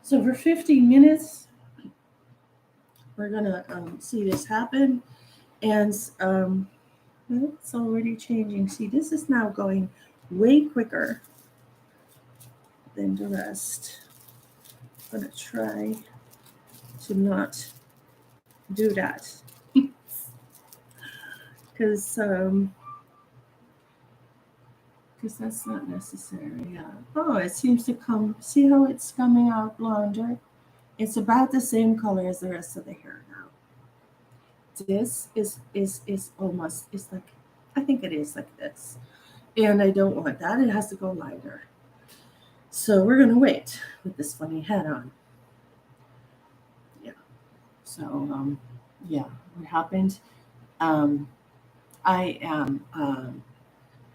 So for 15 minutes, we're gonna see this happen, and it's already changing. See, this is now going way quicker than the rest. I'm gonna try to not do that because that's not necessary. Yeah. Oh, it seems to come. See how it's coming out blonder? It's about the same color as the rest of the hair now. This is almost, it's like, I think it is like this. And I don't want that. It has to go lighter. So we're gonna wait with this funny hat on. Yeah. So yeah, what happened? Um, I am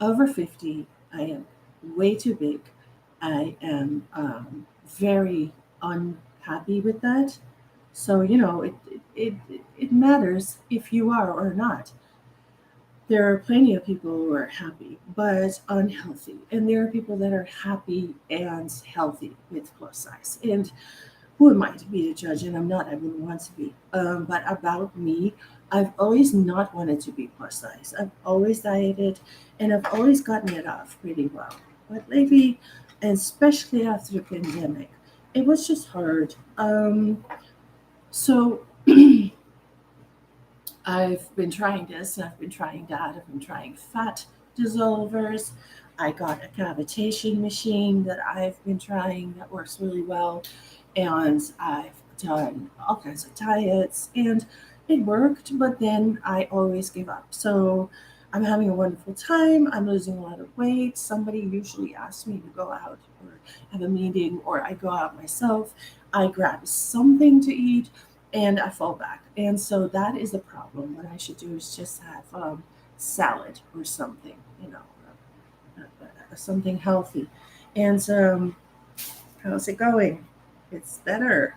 over 50. I am way too big. I am very unhappy with that. So it matters if you are or not. There are plenty of people who are happy but unhealthy, and there are people that are happy and healthy with plus size. And who am I to be the judge? And I'm not. I wouldn't want to be. But about me, I've always not wanted to be plus size. I've always dieted, and I've always gotten it off pretty well. But lately, and especially after the pandemic, it was just hard. So I've been trying this, and I've been trying that. I've been trying fat dissolvers. I got a cavitation machine that I've been trying that works really well. And I've done all kinds of diets, and it worked, but then I always give up. So I'm having a wonderful time. I'm losing a lot of weight. Somebody usually asks me to go out or have a meeting, or I go out myself. I grab something to eat and I fall back. And so that is the problem. What I should do is just have salad or something, something healthy. And how's it going? It's better.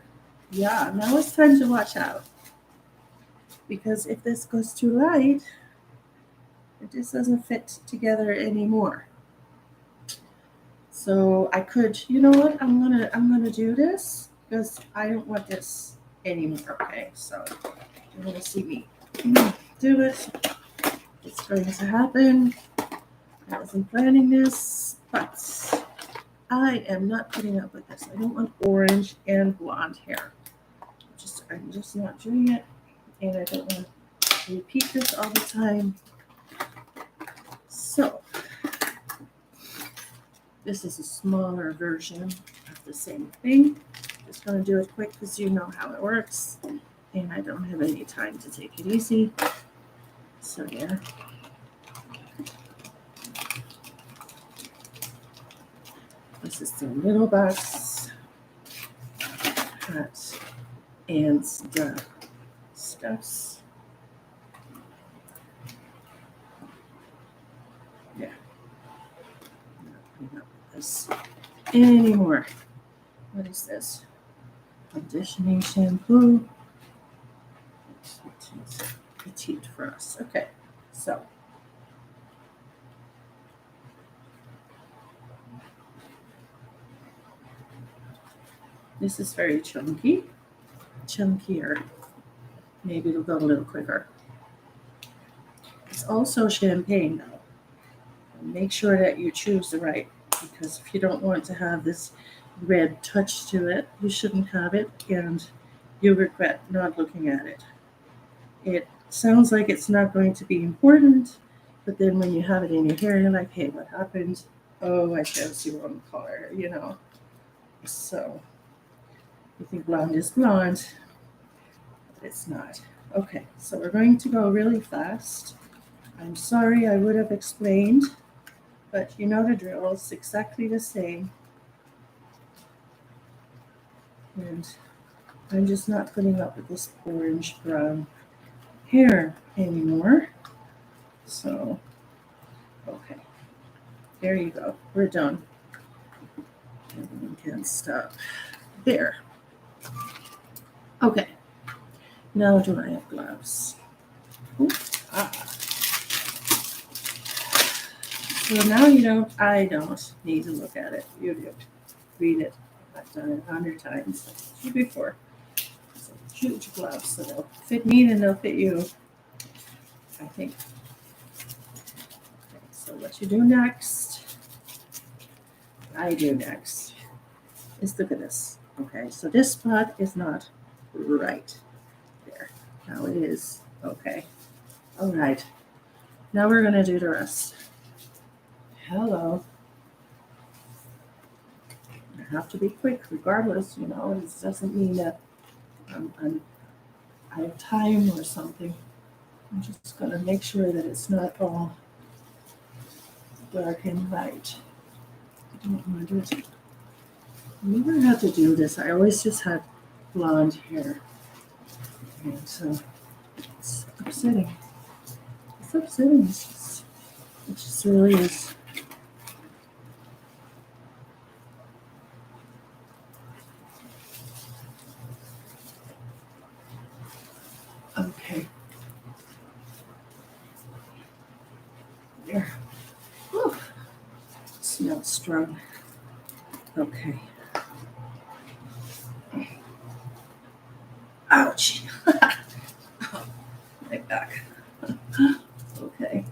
Yeah, now it's time to watch out because if this goes too light, it just doesn't fit together anymore. So I could, you know what? I'm gonna do this because I don't want this anymore. Okay, so you're gonna see me do it. It's going to happen. I wasn't planning this, but I am not putting up with this. I don't want orange and blonde hair. I'm just not doing it, and I don't want to repeat this all the time. So this is a smaller version of the same thing. Just going to do it quick because you know how it works, and I don't have any time to take it easy. So yeah. This is the little box hat and the stuffs. Yeah. I'm not putting up with this anymore. What is this? Conditioning shampoo. Petite for us. Okay. So this is very chunky. Chunkier. Maybe it'll go a little quicker. It's also champagne though. Make sure that you choose the right, because if you don't want to have this red touch to it, you shouldn't have it, and you'll regret not looking at it. It sounds like it's not going to be important, but then when you have it in your hair, you're like, hey, what happened? Oh, I chose the wrong color. So you think blonde is blonde, but it's not. Okay, so we're going to go really fast. I'm sorry I would have explained, but you know the drill. It's exactly the same. And I'm just not putting up with this orange brown hair anymore. So, okay. There you go. We're done. And we can stop there. Okay. Now do I have gloves? Ooh, So now I don't need to look at it. You do. Read it. I've done it 100 times before. So huge gloves, so they'll fit me and they'll fit you, I think. Okay, so what you do next, I do next, is look at this. Okay, so this spot is not right there. Now it is. Okay. All right. Now we're going to do the rest. Hello. I have to be quick regardless, you know, this doesn't mean that I'm out of time or something. I'm just going to make sure that it's not all dark and light. I don't want to do it. I never had to do this. I always just had blonde hair. And so it's upsetting. It's upsetting. It just really is. Okay. There. Whew. Smells strong. Okay. Ouch. Oh, my back. Okay.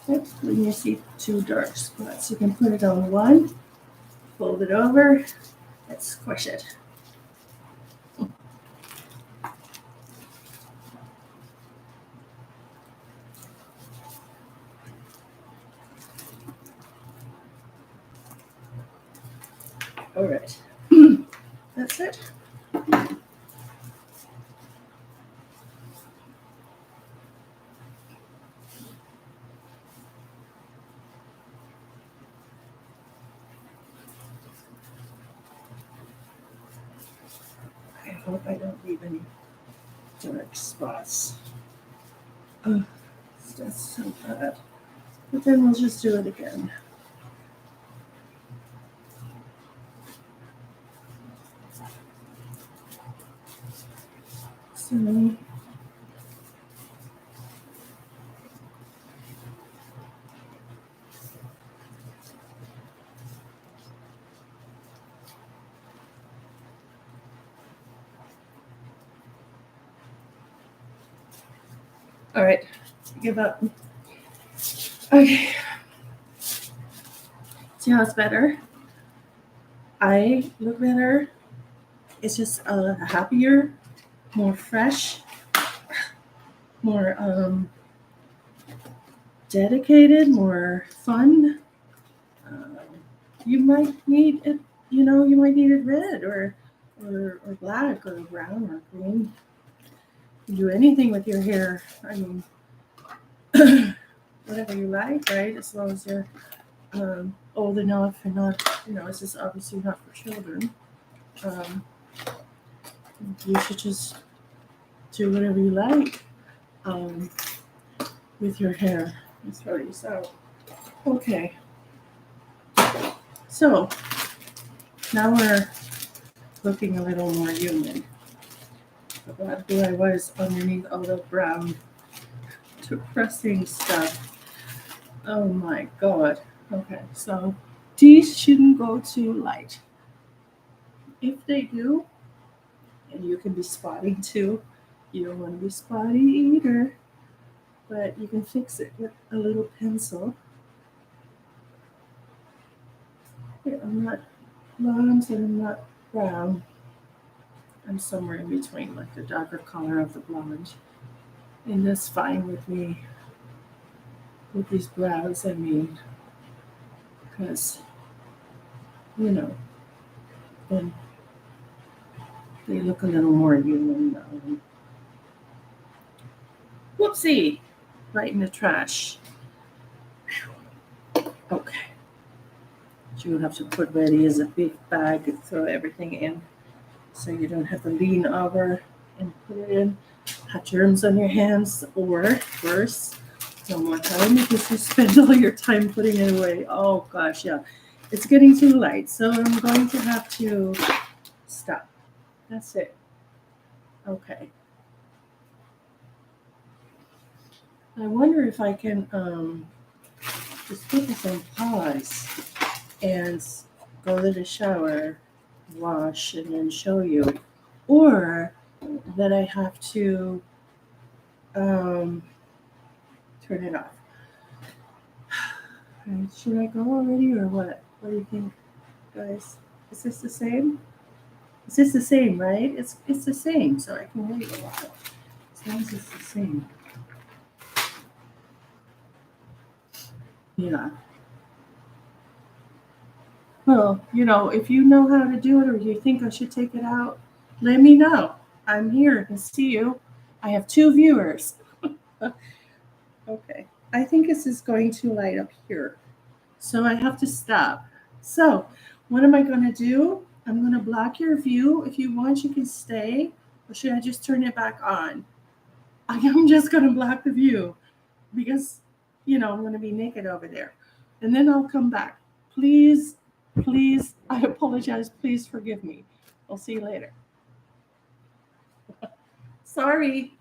Yep. When you see two dark spots, you can put it on one, fold it over, and squish it. All right. That's it. I hope I don't leave any dark spots. Oh, that's so bad. But then we'll just do it again. So, all right, give up. Okay. See how it's better? I look better. It's just happier, more fresh, more dedicated, more fun. Um, you might need it, you know, you might need it red or black or brown or green. You can do anything with your hair. I mean, whatever you like, right? As long as you're old enough and not, you know, this is obviously not for children. Um, you should just do whatever you like with your hair. Let's throw these out. Okay. So now we're looking a little more human. About who I was underneath all the brown depressing stuff. Oh my god. Okay, so these shouldn't go too light. If they do, and you can be spotty too, you don't want to be spotty either, but you can fix it with a little pencil. Yeah, I'm not blonde and I'm not brown. I'm somewhere in between, like the darker color of the blonde. And that's fine with me, with these brows, I mean, because, you know, then they look a little more human. Whoopsie! Right in the trash. Okay. You have to put ready as a big bag and throw everything in so you don't have to lean over and put it in. Have germs on your hands, or worse, no more time because you spend all your time putting it away. Oh gosh, yeah. It's getting too light, so I'm going to have to stop. That's it. Okay. I wonder if I can just put this on pause and go to the shower wash and then show you, or that I have to um, turn it off. Should I go already or what? What do you think, guys? Is this the same? Is this the same, right? It's the same, so I can wait a while. As long as it's the same. Yeah. Well, if you know how to do it or you think I should take it out, let me know. I'm here to see you. I have two viewers. Okay. I think this is going to light up here. So I have to stop. So what am I going to do? I'm going to block your view. If you want, you can stay. Or should I just turn it back on? I'm just going to block the view because, I'm going to be naked over there. And then I'll come back. Please, please, I apologize. Please forgive me. I'll see you later. Sorry.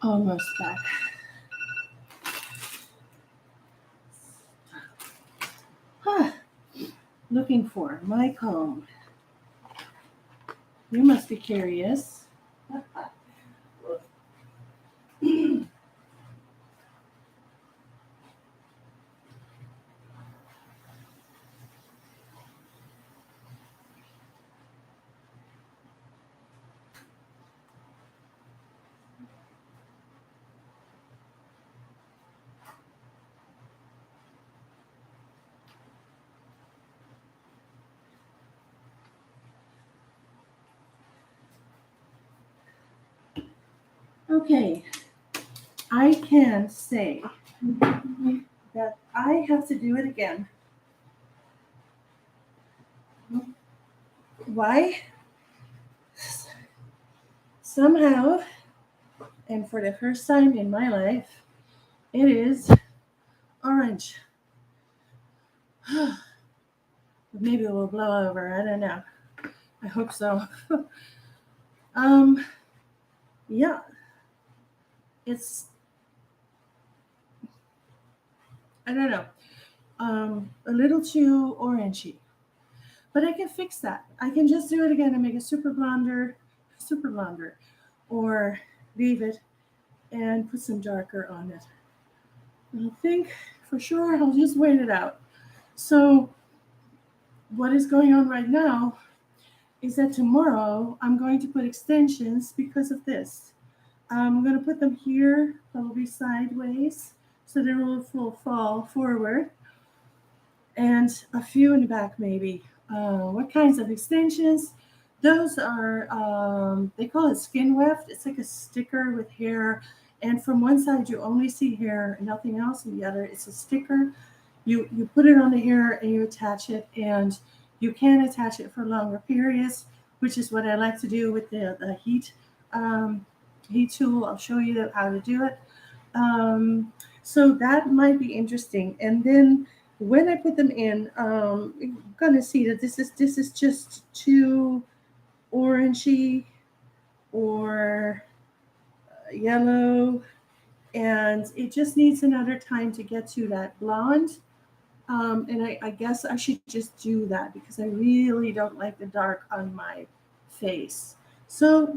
Almost back. Huh. Looking for my comb. You must be curious. Okay, I can say that I have to do it again. Why? Somehow, and for the first time in my life, it is orange. Maybe it will blow over. I don't know. I hope so. um, yeah, it's, I don't know, a little too orangey. But I can fix that. I can just do it again and make a super blonder, or leave it and put some darker on it. I think for sure I'll just wait it out. So what is going on right now is that tomorrow I'm going to put extensions because of this. I'm going to put them here, probably sideways, so they will fall forward, and a few in the back maybe. What kinds of extensions? Those are, they call it skin weft. It's like a sticker with hair, and from one side you only see hair and nothing else, and the other it's a sticker. You put it on the hair and you attach it, and you can attach it for longer periods, which is what I like to do with the heat tool. I'll show you how to do it. So that might be interesting. And then when I put them in, you're gonna see that this is just too orangey or yellow, and it just needs another time to get to that blonde. And I guess I should just do that because I really don't like the dark on my face. So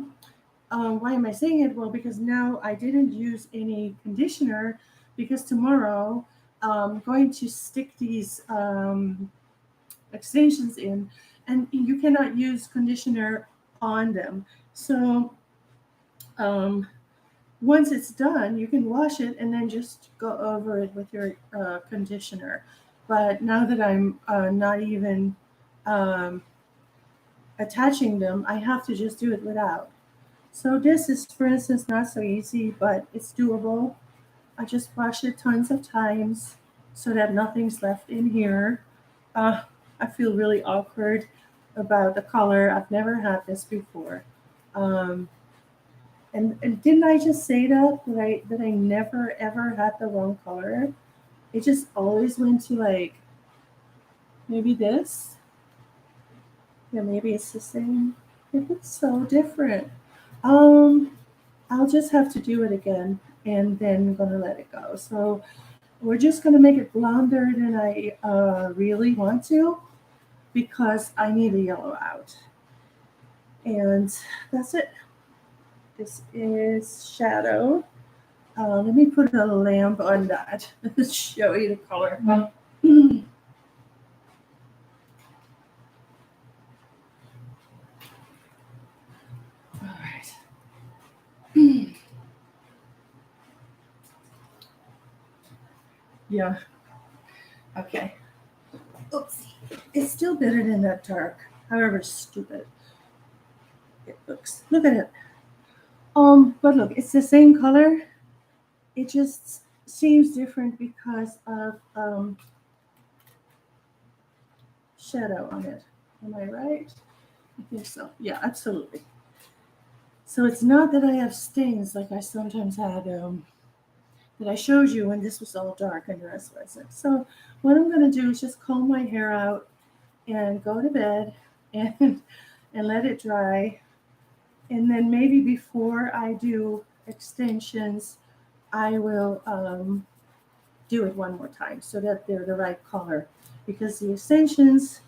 why am I saying it? Well, because now I didn't use any conditioner, because tomorrow I'm going to stick these extensions in, and you cannot use conditioner on them. So um, once it's done, you can wash it and then just go over it with your conditioner. But now that I'm not even um, attaching them, I have to just do it without. So this is, for instance, not so easy, but it's doable. I just wash it tons of times so that nothing's left in here. Uh, I feel really awkward about the color. I've never had this before. Um, and didn't I just say that I never ever had the wrong color? It just always went to like maybe this. Yeah, maybe it's the same. It looks so different. Um, I'll just have to do it again, and then I'm gonna let it go. So we're just gonna make it blonder than I really want to, because I need a yellow out. And that's it. This is shadow. Let me put a lamp on that to show you the color. All right. Yeah. Okay. Oops. It's still better than that dark. However stupid it looks. Look at it. But look, it's the same color. It just seems different because of shadow on it. Am I right? I think so. Yeah, absolutely. So it's not that I have stains like I sometimes had, that I showed you when this was all dark and the rest wasn't. So what I'm going to do is just comb my hair out and go to bed and and let it dry. And then maybe before I do extensions, I will do it one more time so that they're the right color. Because the extensions,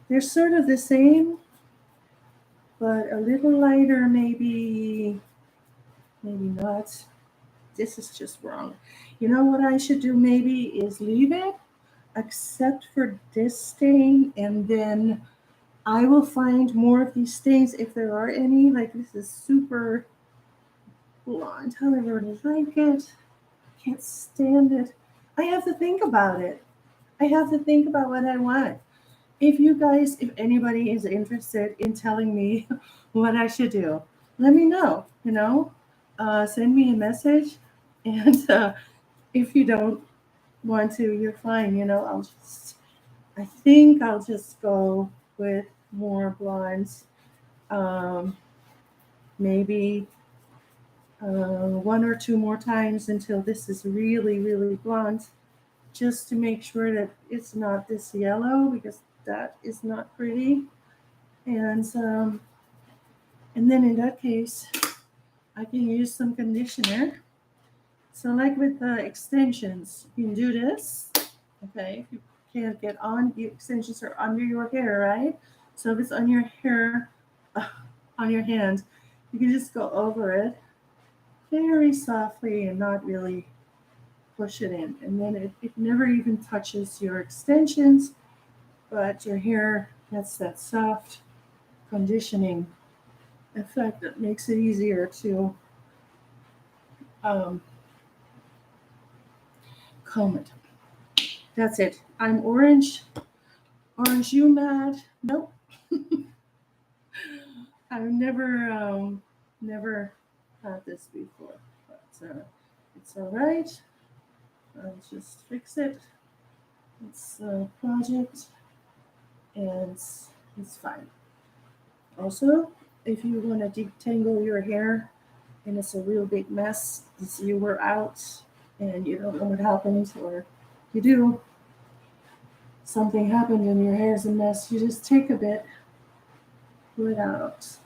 they're sort of the same, but a little lighter, maybe not. This is just wrong. You know what I should do maybe is leave it, except for this stain, and then I will find more of these stains if there are any. Like this is super blonde. However, I like it. Can't stand it. I have to think about it. I have to think about what I want. If you guys, if anybody is interested in telling me what I should do, let me know. Send me a message. And if you don't want to, you're fine. I think I'll just go with more blondes. Um, maybe one or two more times until this is really, really blonde, just to make sure that it's not this yellow because that is not pretty. And then in that case, I can use some conditioner. So like with the extensions, you can do this. Okay, if you can't get on, the extensions are under your hair, right? So if it's on your hair, on your hand, you can just go over it very softly and not really push it in. And then it never even touches your extensions, but your hair gets that soft conditioning effect that makes it easier to um, comb it. That's it. I'm orange. Orange, you mad? Nope. I've never had this before, but it's all right. I'll just fix it. It's a project, and it's fine. Also, if you want to detangle your hair and it's a real big mess, you were out and you don't know what happened, or you do, something happened and your hair's a mess, you just take a bit, pull it out,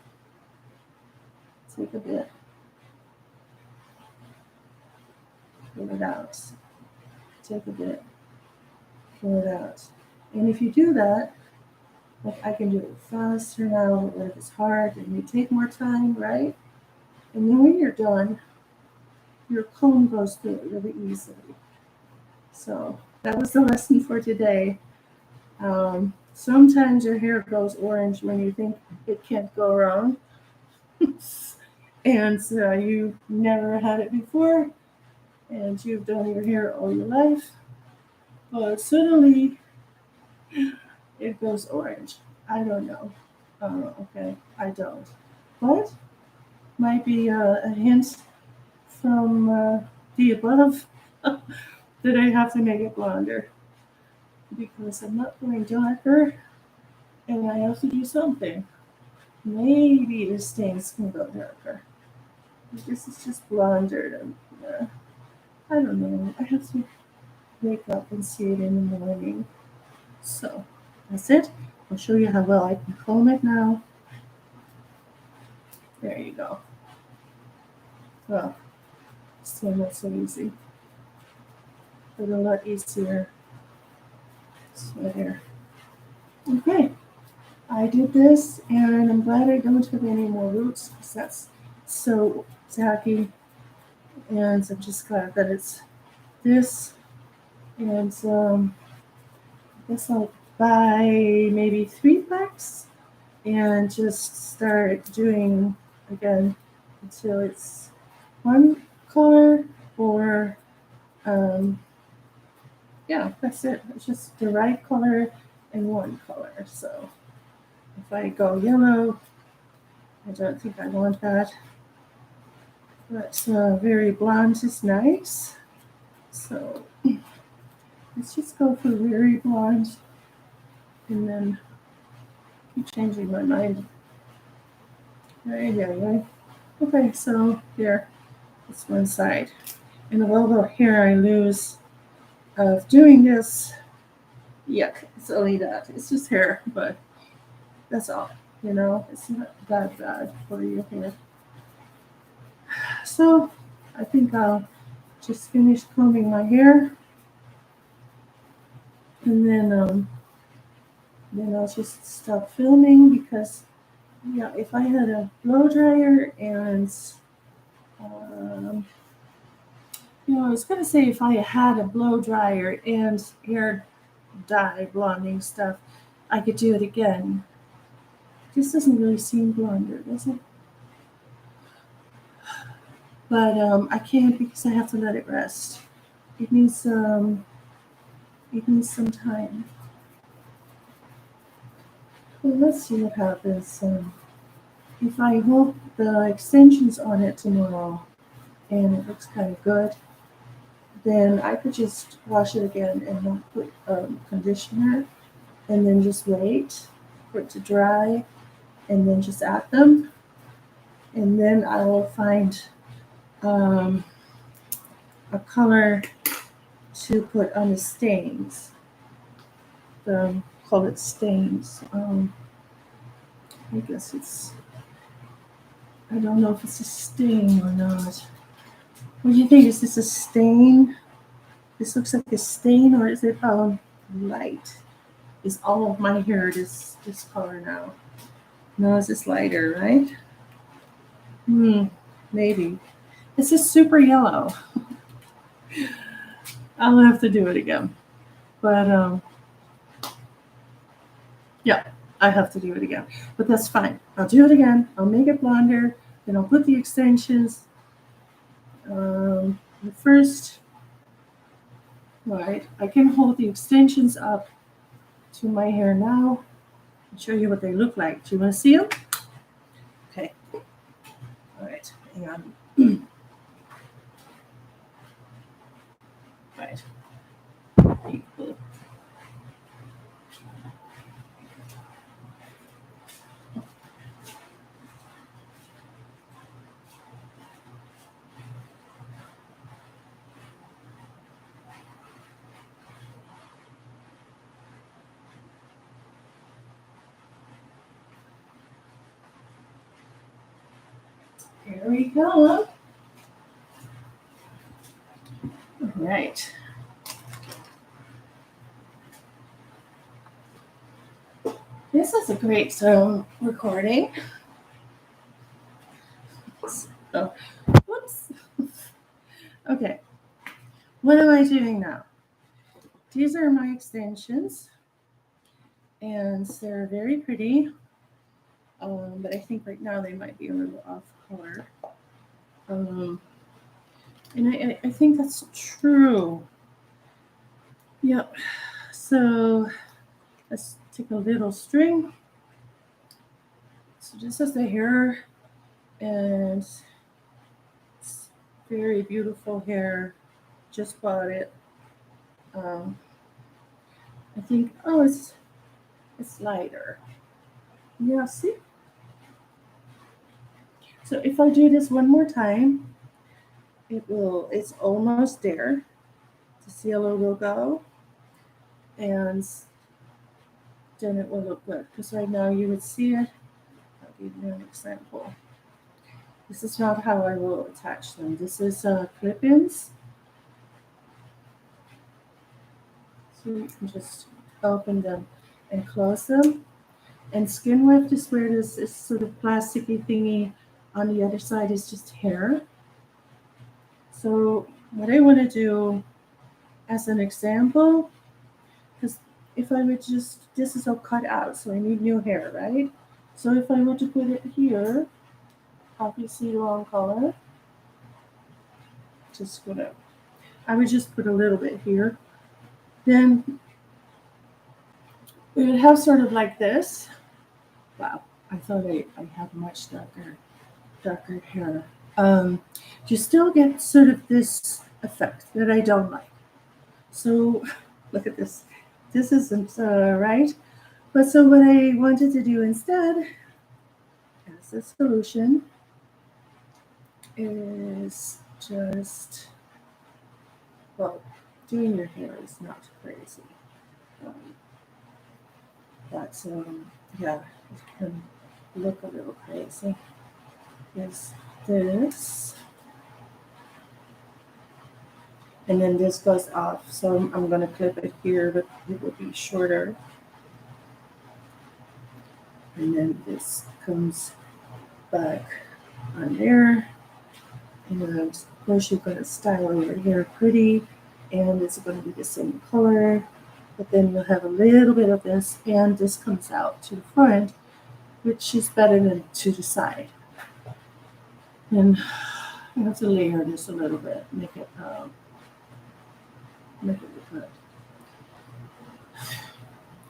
take a bit, pull it out, take a bit, pull it out. And if you do that, like I can do it faster now, but if it's hard and you take more time, right? And then when you're done, your comb goes through it really easily. So that was the lesson for today. Sometimes your hair goes orange when you think it can't go wrong. And you never had it before, and you've done your hair all your life, but suddenly it goes orange. I don't know. Okay, I don't. But might be a hint from the above that I have to make it blonder because I'm not going darker and I have to do something. Maybe the stains can go darker. This is just blonder. And, I don't know. I have to wake up and see it in the morning. So that's it. I'll show you how well I can comb it now. There you go. Well, still not so easy, but a lot easier. So there. Okay, I did this, and I'm glad I don't have any more roots because that's so tacky. And I'm just glad that it's this. And I guess I'll buy maybe 3 packs and just start doing again until it's one color or yeah, that's it. It's just the right color and one color. So if I go yellow, I don't think I want that. But very blonde is nice. So let's just go for very blonde and then keep changing my mind. Right. Okay, so there, it's one side. And all the hair I lose of doing this, yuck, it's only that. It's just hair, but that's all. It's not that bad for your hair. So I think I'll just finish combing my hair, and then I'll just stop filming because yeah, if I had a blow dryer and um, I was gonna say if I had a blow dryer and hair dye blonding stuff, I could do it again. This doesn't really seem blonder, does it? But I can't because I have to let it rest. It needs some time. Well, let's see what happens. If I hold the extensions on it tomorrow and it looks kind of good, then I could just wash it again and not put conditioner, and then just wait for it to dry, and then just add them, and then I will find um, a color to put on the stains. Call it stains. I guess I don't know if it's a stain or not. What do you think? Is this a stain? This looks like a stain, or is it light? Is all of my hair this color now? No, it's just lighter, right? Maybe. This is super yellow. I'll have to do it again. But yeah, I have to do it again. But that's fine. I'll do it again. I'll make it blonder. Then I'll put the extensions. The first, right, I can hold the extensions up to my hair now and show you what they look like. Do you want to see them? Okay. All right. Hang on. Right. Here we go. All right. This is a great recording. Oh, whoops. Okay. What am I doing now? These are my extensions, and they're very pretty. But I think right now they might be a little off color. And I think that's true. Yep. So let's take a little string. So this is the hair, and it's very beautiful hair. Just bought it. I think it's lighter. Yeah, see? So if I do this one more time, it's almost there. The cielo will go, and then it will look good. Because right now you would see it. I'll give you an example. This is not how I will attach them. This is clip-ins. So you can just open them and close them. And skin weft is where this is sort of plasticky thingy. On the other side is just hair. So what I want to do as an example, because if I would this is all cut out, so I need new hair, right? So if I were to put it here, obviously the wrong color, I would just put a little bit here. Then we would have sort of like this. Wow, I thought I had much darker hair. You still get sort of this effect that I don't like. So look at this. This isn't right. But so what I wanted to do instead as a solution is just, well, doing your hair is not crazy. But yeah, it can look a little crazy. Is this. and then this goes off. So I'm going to clip it here, but it will be shorter. And then this comes back on there. And of course, you're going to style your hair pretty, and it's going to be the same color. But then you'll have a little bit of this, and this comes out to the front, which is better than to the side. And you have to layer this a little bit, make it look good.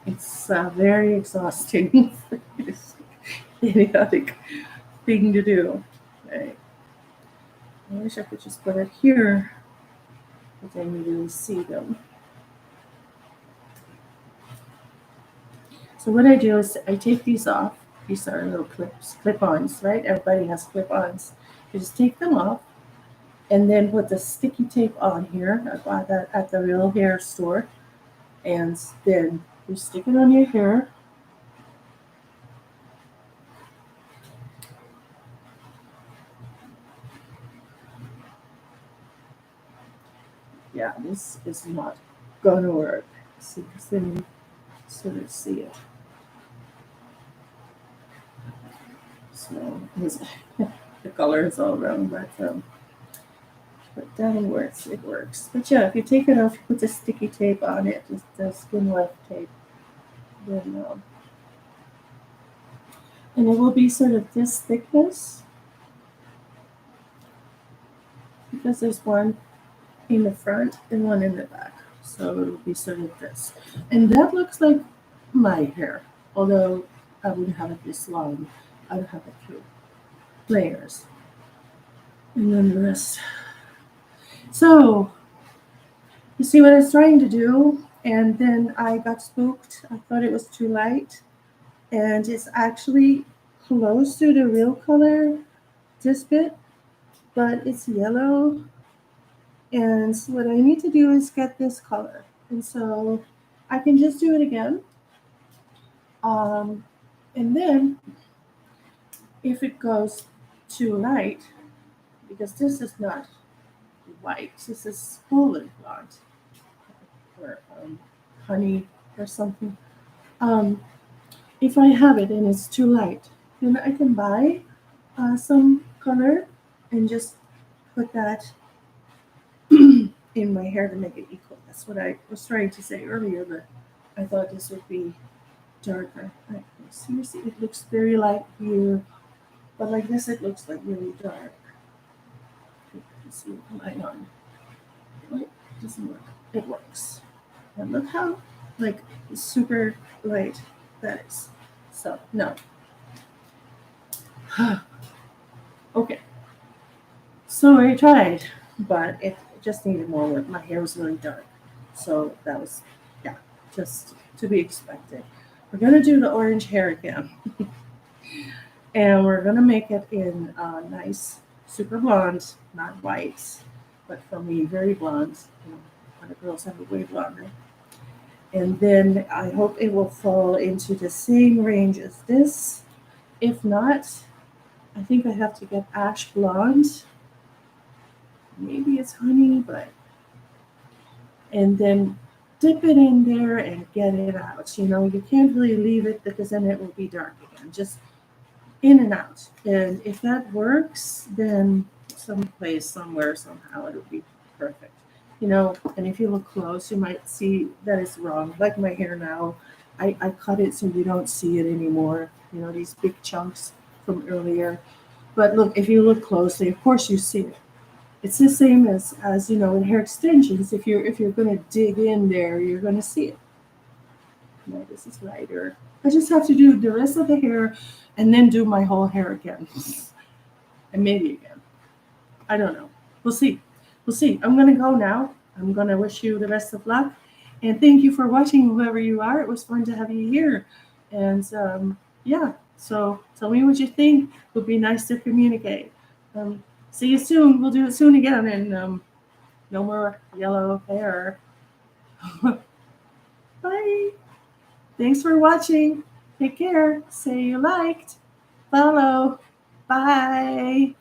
It's very exhausting. It's idiotic thing to do. Right? I wish I could just put it here, but then you really see them. So what I do is I take these off. These are little clip-ons, right? Everybody has clip-ons. You just take them off and then put the sticky tape on here. I bought that at the real hair store. And then you stick it on your hair. Yeah, this is not gonna work. See, because then you sort of see it. So the color is all wrong, but that works. It works. But yeah, if you take it off, you put the sticky tape on it, just the skin left tape, then and it will be sort of this thickness because there's one in the front and one in the back. So it will be sort of this. And that looks like my hair, although I wouldn't have it this long. I would have it through layers. And then the rest. So you see what I was trying to do? And then I got spooked. I thought it was too light. And it's actually close to the real color, this bit, but it's yellow. And what I need to do is get this color. And so I can just do it again. And then if it goes too light, because this is not white, this is full blonde or honey or something. If I have it and it's too light, then I can buy some color and just put that in my hair to make it equal. That's what I was trying to say earlier, but I thought this would be darker. Seriously, it looks very light here, but like this, it looks like really dark. You can see the light on. It doesn't work. It works. And look how like super light that is. So no. Okay. So I tried, but it just needed more work. My hair was really dark. So that was, yeah, just to be expected. We're going to do the orange hair again. And we're going to make it in nice, super blonde, not white, but for me, very blonde. You know, other girls have it way blonder. And then I hope it will fall into the same range as this. If not, I think I have to get ash blonde. Maybe it's honey, but and then dip it in there and get it out. You know, you can't really leave it because then it will be dark again. Just in and out. And if that works, then someplace, somewhere, somehow it'll be perfect. You know, and if you look close, you might see that it's wrong. Like my hair now, I cut it so you don't see it anymore. You know, these big chunks from earlier. But look, if you look closely, of course you see it. It's the same as you know in hair extensions. If you're going to dig in there, you're going to see it. No, this is lighter. I just have to do the rest of the hair and then do my whole hair again. And maybe again. I don't know. We'll see. We'll see. I'm going to go now. I'm going to wish you the best of luck. And thank you for watching, whoever you are. It was fun to have you here. And yeah, so tell me what you think. It would be nice to communicate. See you soon. We'll do it soon again. And no more yellow hair. Bye. Thanks for watching. Take care. Say you liked. Follow. Bye.